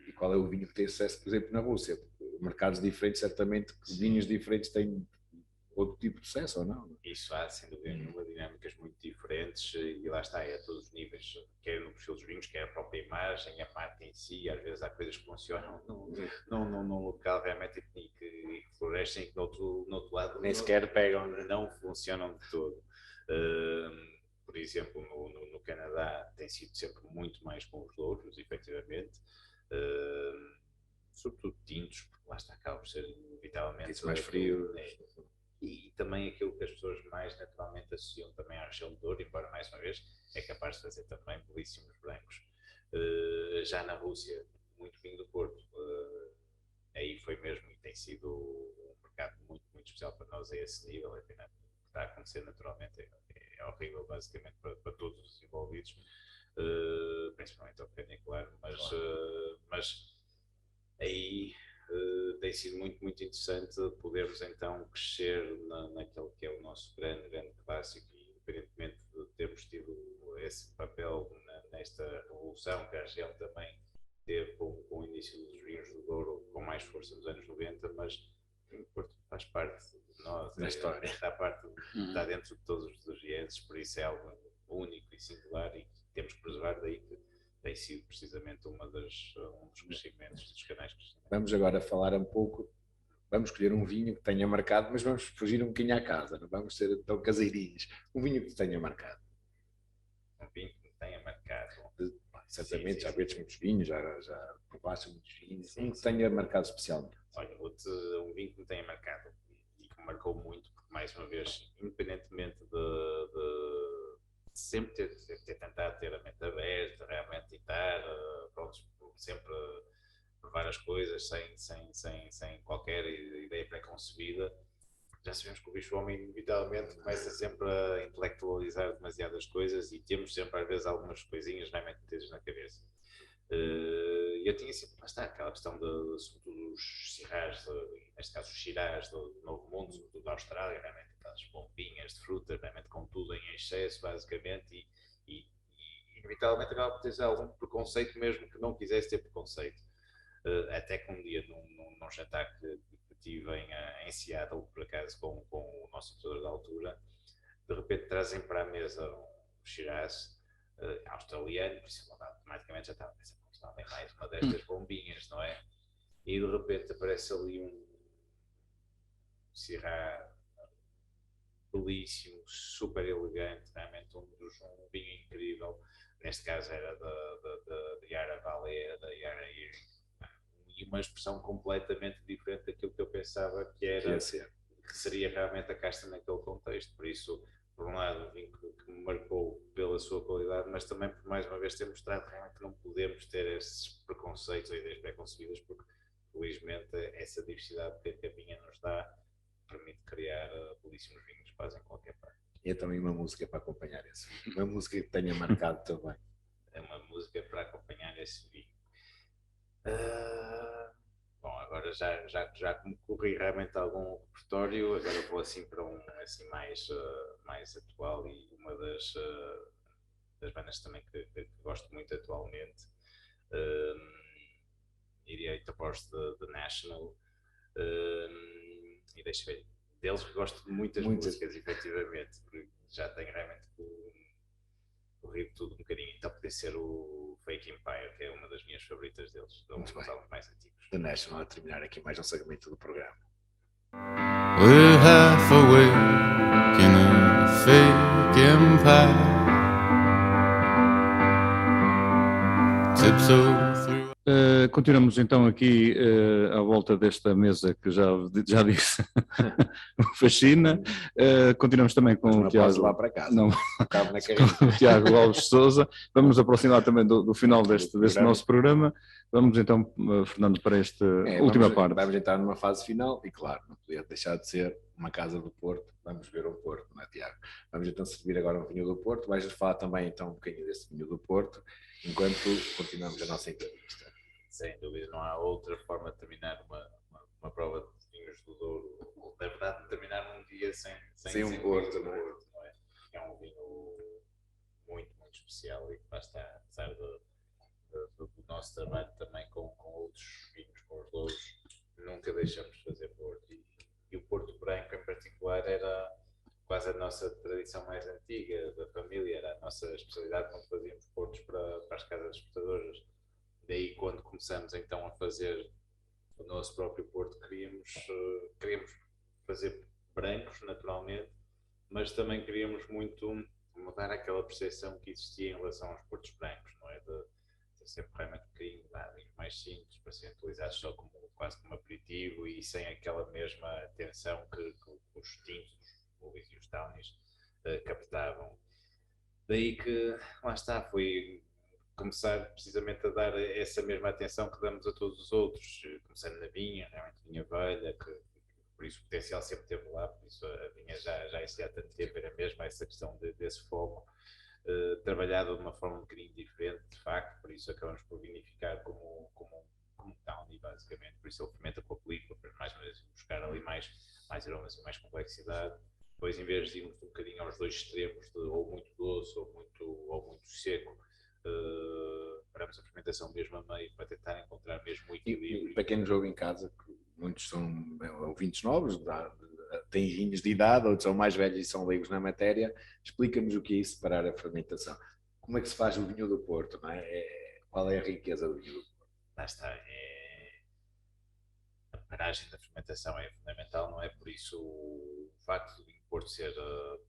B: e qual é o vinho que tem sucesso, por exemplo, na Rússia. Porque mercados diferentes, certamente, que vinhos diferentes têm outro tipo de sucesso, ou não?
C: Isso há, sem dúvida nenhuma, dinâmicas muito diferentes, e lá está, é a todos os níveis, quer no perfil dos vinhos, quer a própria imagem, a marca em si. Às vezes há coisas que funcionam num local realmente e que florescem, e que no outro lado
B: nem sequer pegam,
C: não funcionam de todo. Por exemplo, no Canadá tem sido sempre muito mais com os louros, efetivamente, sobretudo tintos, porque lá está, acaba por ser inevitavelmente
B: mais frio.
C: E também aquilo que as pessoas mais naturalmente associam também à região do Douro, embora mais uma vez é capaz de fazer também belíssimos brancos. Já na Rússia, muito vinho do Porto, aí foi mesmo, e tem sido um mercado muito, muito especial para nós a esse nível. A pena que está a acontecer naturalmente é horrível basicamente para todos os envolvidos, principalmente ao Pena, claro, mas aí tem sido muito, muito interessante podermos então crescer naquele que é o nosso grande clássico, e independentemente de termos tido esse papel nesta revolução que a região também teve com o início dos vinhos do Douro com mais força nos anos 90, mas o Porto faz parte de nós,
B: da história.
C: Está dentro de todos os vieses, por isso é algo único e singular, e temos que preservar, daí que tem sido precisamente um dos crescimentos dos canais de crescimento.
B: Vamos agora falar um pouco, vamos escolher um vinho que tenha marcado, mas vamos fugir um bocadinho à casa, não vamos ser tão caseirinhos. Um vinho que tenha marcado.
C: Um vinho que tenha marcado.
B: Certamente já bebes muitos vinhos, já provaste muitos vinhos. Um que tenha marcado especialmente.
C: Olha, um vinho que me tenha marcado e que me marcou muito, porque mais uma vez, independentemente de sempre ter tentado ter a mente aberta, realmente tentar, pronto, sempre provar as coisas sem qualquer ideia pré-concebida. Já sabemos que o bicho homem inevitavelmente começa sempre a intelectualizar demasiadas coisas, e temos sempre às vezes algumas coisinhas realmente metidas na cabeça. Eu tinha sempre, lá está, aquela questão sobretudo dos Syrahs, neste caso os Shiraz do Novo Mundo, sobretudo da Austrália, realmente aquelas bombinhas de fruta, realmente com tudo em excesso basicamente, e inevitavelmente acaba por ter algum preconceito, mesmo que não quisesse ter preconceito. Até que um dia num jantar que tive em Seattle, por acaso, com o nosso professor da altura, de repente trazem para a mesa um Shiraz australiano, por isso automaticamente já estava a pensar, não é mais uma destas bombinhas, não é? E de repente aparece ali Syrah belíssimo, super elegante, realmente um vinho incrível. Neste caso era da Yarra Valley, era da Yarra Yering, e uma expressão completamente diferente daquilo que eu pensava que era, que seria realmente a casta naquele contexto. Por isso, por um lado, um vinho que me marcou pela sua qualidade, mas também por mais uma vez ter mostrado realmente que não podemos ter esses preconceitos ou ideias pré-concebidas, porque felizmente essa diversidade que a vinha nos dá permite criar belíssimos vinhos que fazem qualquer parte.
B: E é também uma música para acompanhar esse. Uma música que tenha marcado também.
C: É uma música para acompanhar esse vinho. Bom, agora já me corri realmente algum repertório, agora vou assim para um assim mais atual, e uma das bandas também que gosto muito atualmente, iria aposto The National, e deixa ver, deles que gosto de muitas músicas, efetivamente, porque já tenho realmente corrido tudo um bocadinho. Então podia ser o Fake Empire, que é uma das minhas favoritas deles, um dos álbuns mais antigos.
B: The National, a terminar aqui mais um segmento do programa.
D: We're half awake in a fake empire. Tiptoe through.
A: Continuamos então aqui à volta desta mesa que já disse fascina. Continuamos também com o Tiago.
B: Lá para casa.
A: Não, com o Tiago Alves Sousa. Vamos nos aproximar também do final deste nosso programa. Vamos então, Fernando, para esta última parte.
B: Vamos entrar numa fase final e, claro, não podia deixar de ser uma casa do Porto. Vamos ver o Porto, não é, Tiago? Vamos então servir agora um vinho do Porto. Vais-nos falar também então um bocadinho desse vinho do Porto, enquanto continuamos a nossa entrevista.
C: Sem dúvida, não há outra forma de terminar uma prova de vinhos do Douro. Na verdade, terminar um dia sem
B: um Porto, não é?
C: É um vinho muito, muito especial e que lá está, apesar do nosso trabalho também com outros vinhos, com os Douros, nunca deixamos de fazer Porto. E o Porto Branco, em particular, era quase a nossa tradição mais antiga da família, era a nossa especialidade quando fazíamos Portos para as casas exportadoras. Daí, quando começamos então a fazer o nosso próprio Porto, queríamos fazer brancos, naturalmente, mas também queríamos muito mudar aquela percepção que existia em relação aos Portos brancos, não é? De ser sempre realmente um bocadinho mais simples, para serem utilizados só quase como aperitivo e sem aquela mesma atenção que os tintos, os Bullys e os Townies captavam. Daí que, lá está, foi começar precisamente a dar essa mesma atenção que damos a todos os outros, começando na vinha, realmente vinha velha, que por isso o potencial sempre esteve lá, por isso a vinha já existia há tanto tempo, era mesmo essa questão desse foco, trabalhado de uma forma um bocadinho diferente, de facto, por isso acabamos por vinificar como Townie, basicamente, por isso ele fermenta com a película, para mais uma vez buscar ali mais aromas e mais complexidade. Depois, em vez de irmos um bocadinho aos dois extremos, ou muito doce ou muito seco, paramos a fermentação mesmo a meio para tentar encontrar mesmo o equilíbrio.
B: E para quem nos ouve em casa, muitos são ouvintes novos, têm vinhos de idade, outros são mais velhos e são leigos na matéria, explica-nos o que é separar a fermentação. Como é que se faz o vinho do Porto, não é? Qual é a riqueza do vinho do Porto?
C: Lá está, a paragem da fermentação é fundamental, não é? Por isso o facto do vinho do Porto ser,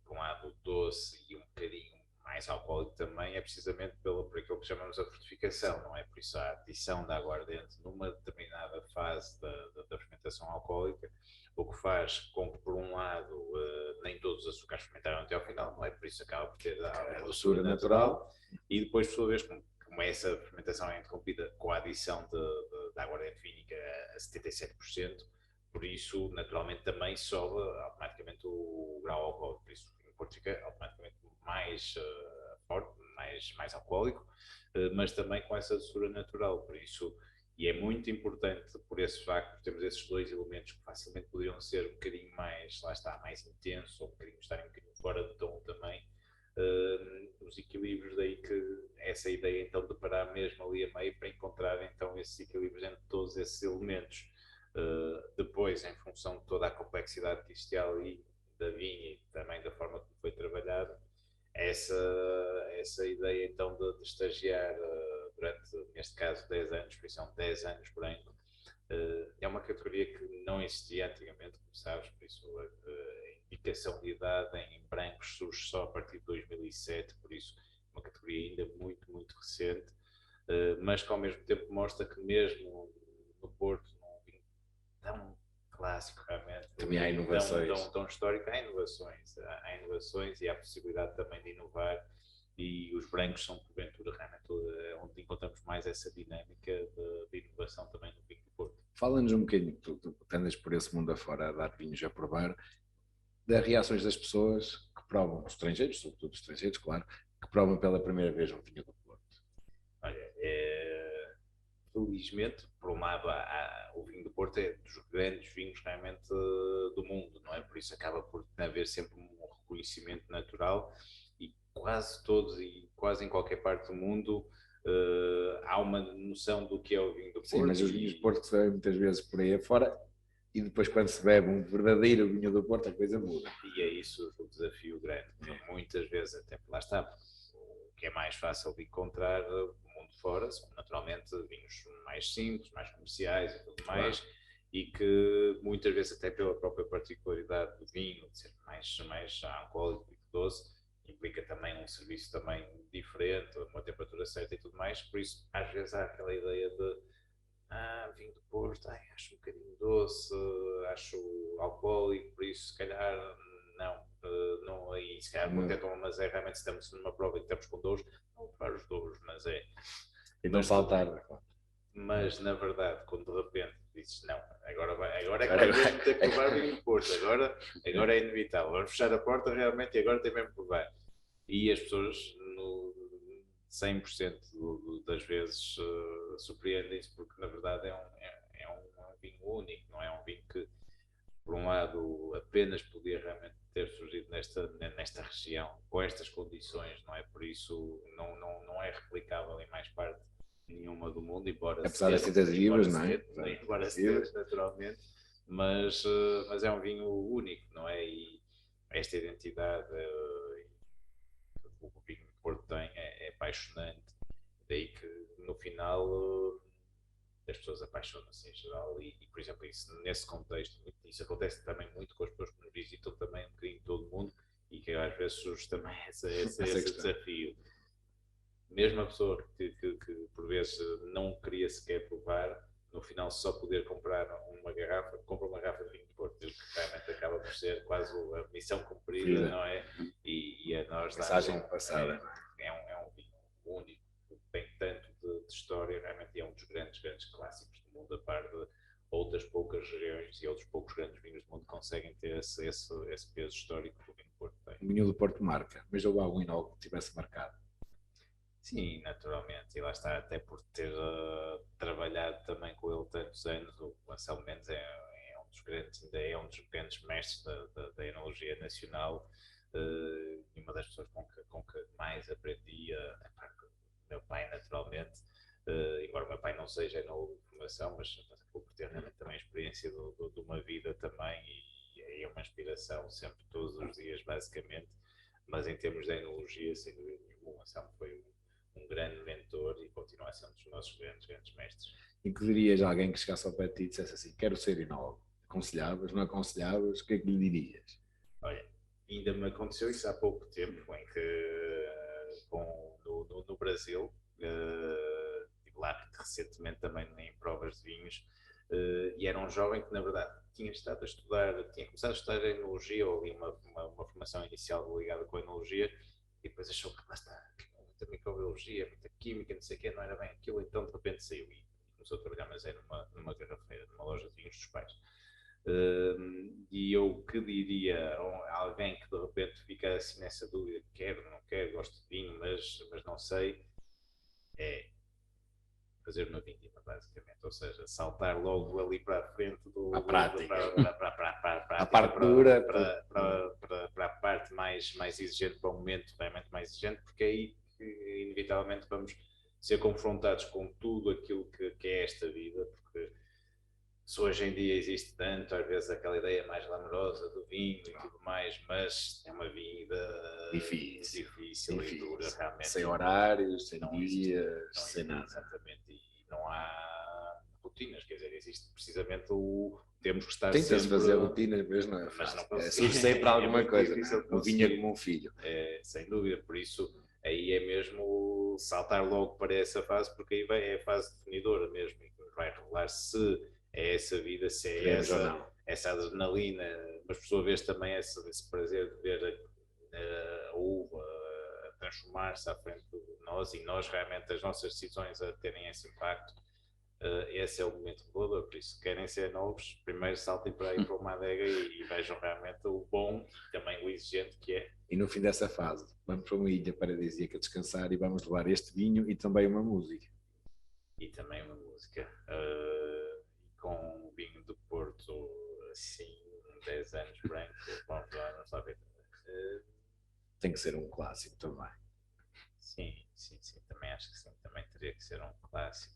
C: por um lado, doce e um bocadinho mais alcoólico também é precisamente por aquilo que chamamos a fortificação, não é? Por isso a adição da aguardente numa determinada fase da fermentação alcoólica, o que faz com que, por um lado, nem todos os açúcares fermentaram até ao final, não é? Por isso acaba por ter a doçura natural, e depois, por sua vez, como essa fermentação é interrompida com a adição da aguardente vínica a 77%, por isso, naturalmente, também sobe automaticamente o grau alcoólico, por isso o Porto fica automaticamente mais forte, mais alcoólico, mas também com essa doçura natural, por isso, e é muito importante por esse facto, por termos esses dois elementos que facilmente poderiam ser um bocadinho mais, lá está, mais intenso, ou estarem um bocadinho fora de tom também, os equilíbrios, daí que essa ideia então de parar mesmo ali a meio para encontrar então esses equilíbrios entre todos esses elementos. Depois, em função de toda a complexidade que existia ali da vinha e também da forma como foi trabalhado, essa ideia então de estagiar durante, neste caso, 10 anos, por isso são 10 anos branco, é uma categoria que não existia antigamente, como sabes, por isso a indicação de idade em brancos surge só a partir de 2007, por isso uma categoria ainda muito, muito recente, mas que ao mesmo tempo mostra que mesmo no Porto, num vinho tão clássico realmente,
B: Também há inovações.
C: tão histórico, há inovações e há possibilidade também de inovar, e os brancos são porventura realmente onde encontramos mais essa dinâmica de inovação também no vinho do Porto.
B: Fala-nos um bocadinho, tu andas por esse mundo afora a dar vinhos a provar, das reações das pessoas que provam, os estrangeiros, sobretudo os estrangeiros, claro, que provam pela primeira vez um vinho do Porto.
C: Olha, felizmente, por um lado, o vinho do Porto é dos grandes vinhos realmente do mundo, não é? Por isso acaba por haver sempre um reconhecimento natural, e quase todos e quase em qualquer parte do mundo há uma noção do que é o vinho do Porto.
B: Sim, mas os vinhos do Porto se bebem muitas vezes por aí afora, e depois quando se bebe um verdadeiro vinho do Porto a coisa muda.
C: E é isso o desafio grande. Muitas vezes, até lá está, o que é mais fácil de encontrar do mundo fora são naturalmente vinhos mais simples, mais comerciais e tudo mais, claro. E que muitas vezes até pela própria particularidade do vinho, de ser mais alcoólico e doce, implica também um serviço também diferente, uma temperatura certa e tudo mais, por isso às vezes há aquela ideia de vinho do Porto, acho um bocadinho doce, acho alcoólico, por isso se calhar não aí, se calhar tentam, mas é realmente se estamos numa prova e estamos com dores, não levar os dores, mas é...
B: E não saltar.
C: Mas na verdade, quando de repente dizes não, agora é que vai mesmo ter que provar vinho do Porto, agora é inevitável, vamos fechar a porta realmente e agora tem mesmo que provar. E as pessoas, no 100% das vezes, surpreendem-se, porque na verdade é um vinho único, não é um vinho que, por um lado, apenas podia realmente ter surgido nesta região, com estas condições, não é? Por isso não é replicável em mais parte nenhuma do mundo, embora
B: apesar das tentativas, não é?
C: Embora seja, naturalmente, mas é um vinho único, não é? E esta identidade que o vinho do Porto tem é apaixonante, daí que no final as pessoas apaixonam-se em geral e, por exemplo, isso, nesse contexto, isso acontece também muito com as pessoas que nos visitam também um bocadinho todo o mundo, e que às vezes surge também esse desafio. Mesmo a pessoa que por vezes não queria sequer provar, no final só poder comprar uma garrafa, compra uma garrafa de vinho de Porto, que realmente acaba por ser quase a missão cumprida, não é? E a nós
B: mensagem passada.
C: É um vinho único, tem tanto de história, realmente é um dos grandes clássicos do mundo, a par de outras poucas regiões e outros poucos grandes vinhos do mundo que conseguem ter esse peso histórico que o vinho do Porto tem.
B: O vinho do Porto marca, mas houve algum inóculo que tivesse marcado?
C: Sim, naturalmente, e lá está, até por ter trabalhado também com ele tantos anos, o Anselmo Mendes é um dos grandes, ainda é um dos grandes mestres da enologia nacional, e uma das pessoas com que mais aprendi, meu pai naturalmente, embora o meu pai não seja enólogo de formação, mas por ter realmente também a experiência de uma vida também, e é uma inspiração sempre, todos os dias basicamente, mas em termos de enologia, sem dúvida nenhuma, o Anselmo foi um grande mentor e continua a ser um dos nossos grandes mestres.
B: E que dirias a alguém que chegasse ao pé de ti e dissesse assim, quero ser enólogo? Aconselhavas, não aconselhavas? O que é que lhe dirias?
C: Olha, ainda me aconteceu isso há pouco tempo, em que no Brasil, estive lá recentemente também em provas de vinhos, e era um jovem que na verdade tinha começado a estudar enologia, ou ali uma formação inicial ligada com a enologia, e depois achou que lá está, muita microbiologia, muita química, não sei o quê, não era bem aquilo, então de repente saiu e começou a trabalhar, mas era numa garrafeira, numa loja de vinhos dos pais. E eu que diria a alguém que de repente fica assim nessa dúvida, quero, não quero, gosto de vinho, mas não sei, é fazer uma vindima, basicamente, ou seja, saltar logo ali para a frente
B: a prática,
C: para a
B: parte dura,
C: para a parte mais exigente, para o momento realmente mais exigente, porque é aí que inevitavelmente vamos ser confrontados com tudo aquilo que é esta vida, porque se hoje em dia existe tanto, às vezes aquela ideia mais glamourosa do vinho e tudo mais, mas é uma vida difícil e dura realmente.
B: Sem horários, sem dias, sem nada.
C: Exatamente, e não há rotinas, quer dizer, existe precisamente o temos que estar
B: Tenta-se
C: sempre...
B: fazer rotinas, mas não é
C: Mas
B: fácil.
C: não
B: É
C: consigo.
B: esforcei para alguma
C: muito
B: coisa.
C: difícil de
B: Não vinha
C: conseguir.
B: como um filho.
C: Sem dúvida, por isso aí é mesmo saltar logo para essa fase, porque aí é a fase definidora mesmo, e vai revelar se é essa vida, se é
B: Queremos ou não.
C: essa adrenalina, mas por sua vez também esse prazer de ver a uva a transformar-se à frente de nós e nós realmente as nossas decisões a terem esse impacto. Esse é o momento revelador, por isso querem ser novos, primeiro saltem para aí para uma adega e vejam realmente o bom e também o exigente que é.
B: E no fim dessa fase, vamos para uma ilha paradisíaca descansar e vamos levar este vinho e também uma música.
C: E também uma música com o vinho do Porto, assim, 10 anos branco, vamos lá ver.
B: Tem que ser um clássico também.
C: Sim, também acho que sim, também teria que ser um clássico.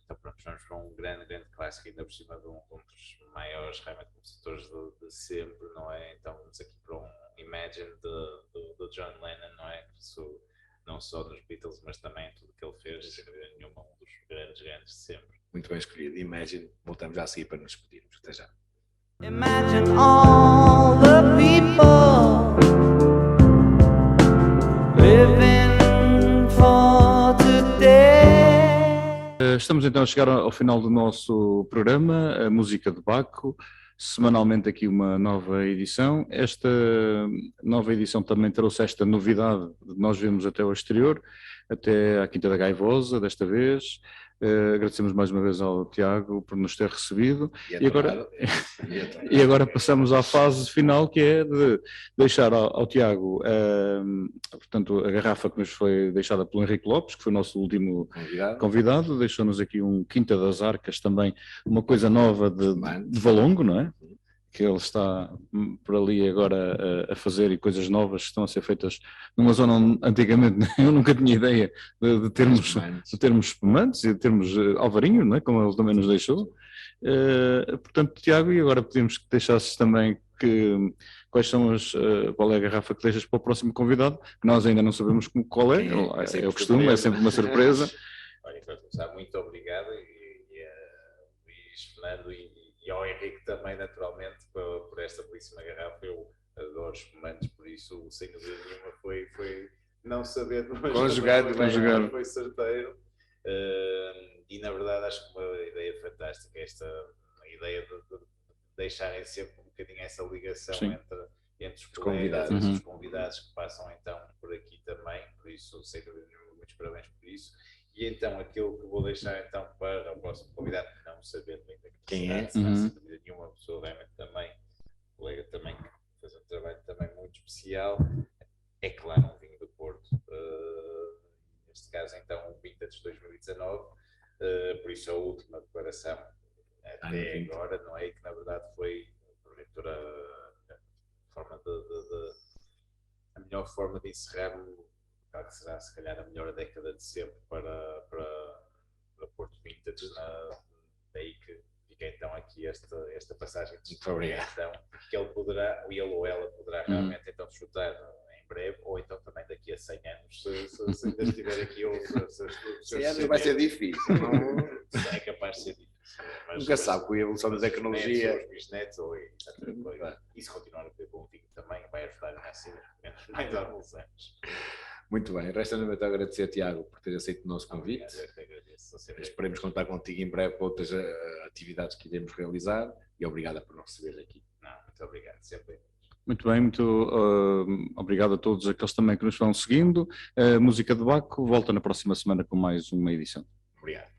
C: Então pronto, vamos para um grande clássico, ainda por cima de um dos maiores realmente compositores de sempre, não é? Então vamos aqui para um Imagine do John Lennon, não é? Isso, não só nos Beatles, mas também em tudo que ele fez, sem dúvida nenhuma, um dos grandes de sempre.
B: Muito bem escolhido. Imagine, voltamos já a seguir para nos despedirmos. Até já.
E: Imagine all the people living for today.
A: Estamos então a chegar ao final do nosso programa, a Música de Baco, semanalmente aqui uma nova edição. Esta nova edição também trouxe esta novidade de nós vemos até ao exterior, até à Quinta da Gaivosa, desta vez. Agradecemos mais uma vez ao Tiago por nos ter recebido e agora passamos à fase final, que é de deixar ao Tiago portanto, a garrafa que nos foi deixada pelo Henrique Lopes, que foi o nosso último convidado, deixou-nos aqui um Quinta das Arcas, também uma coisa nova de Valongo, não é? Que ele está por ali agora a fazer, e coisas novas que estão a ser feitas numa zona onde antigamente eu nunca tinha ideia de termos espumantes e de termos alvarinho, não é? Como ele também nos deixou. Portanto, Tiago, e agora pedimos que deixasses também quais são qual é a garrafa que deixas para o próximo convidado, que nós ainda não sabemos qual é, é o costume, é sempre uma surpresa.
C: Olha, para começar, muito obrigado e a Luís, Fernando e ao Henrique também, naturalmente, por esta belíssima garrafa. Eu adoro espumantes, por isso, sem dúvida nenhuma, foi não saber, mas
B: conjugado,
C: foi certeiro. E na verdade acho que uma ideia fantástica, esta ideia de deixarem sempre um bocadinho essa ligação entre os colegas, os convidados que passam então por aqui também, por isso, sem dúvida nenhuma, muitos parabéns por isso. E então aquilo que vou deixar então para o próximo convidado, não sabendo ainda
B: quem é,
C: sem dúvida nenhuma, uma pessoa realmente também, colega também, que faz um trabalho também muito especial, é claro um vinho do Porto, neste caso então um Vintage 2019, por isso a última declaração até agora, não é? Que na verdade foi porventura a melhor forma de encerrar, claro que será se calhar a melhor década de sempre para Porto Vintage, daí que fica então aqui esta passagem de história, então, que ele ou ela poderá realmente então desfrutar em breve, ou então também daqui a 100 anos, se ainda estiver aqui outros
B: 100 anos vai ser difícil, não?
C: É capaz de ser difícil.
B: Nunca sabe, com a evolução da tecnologia.
C: Os bisnetos, e se continuar a ter bom vinho também, vai ajudar assim, mais alguns anos.
B: Muito bem, resta-me então agradecer, Tiago, por ter aceito o nosso convite. Esperemos contar contigo em breve para outras atividades que iremos realizar, e obrigada por nos receber aqui.
C: Muito obrigado, sempre.
A: Muito bem, muito obrigado a todos aqueles também que nos vão seguindo. A Música de Baco volta na próxima semana com mais uma edição.
C: Obrigado.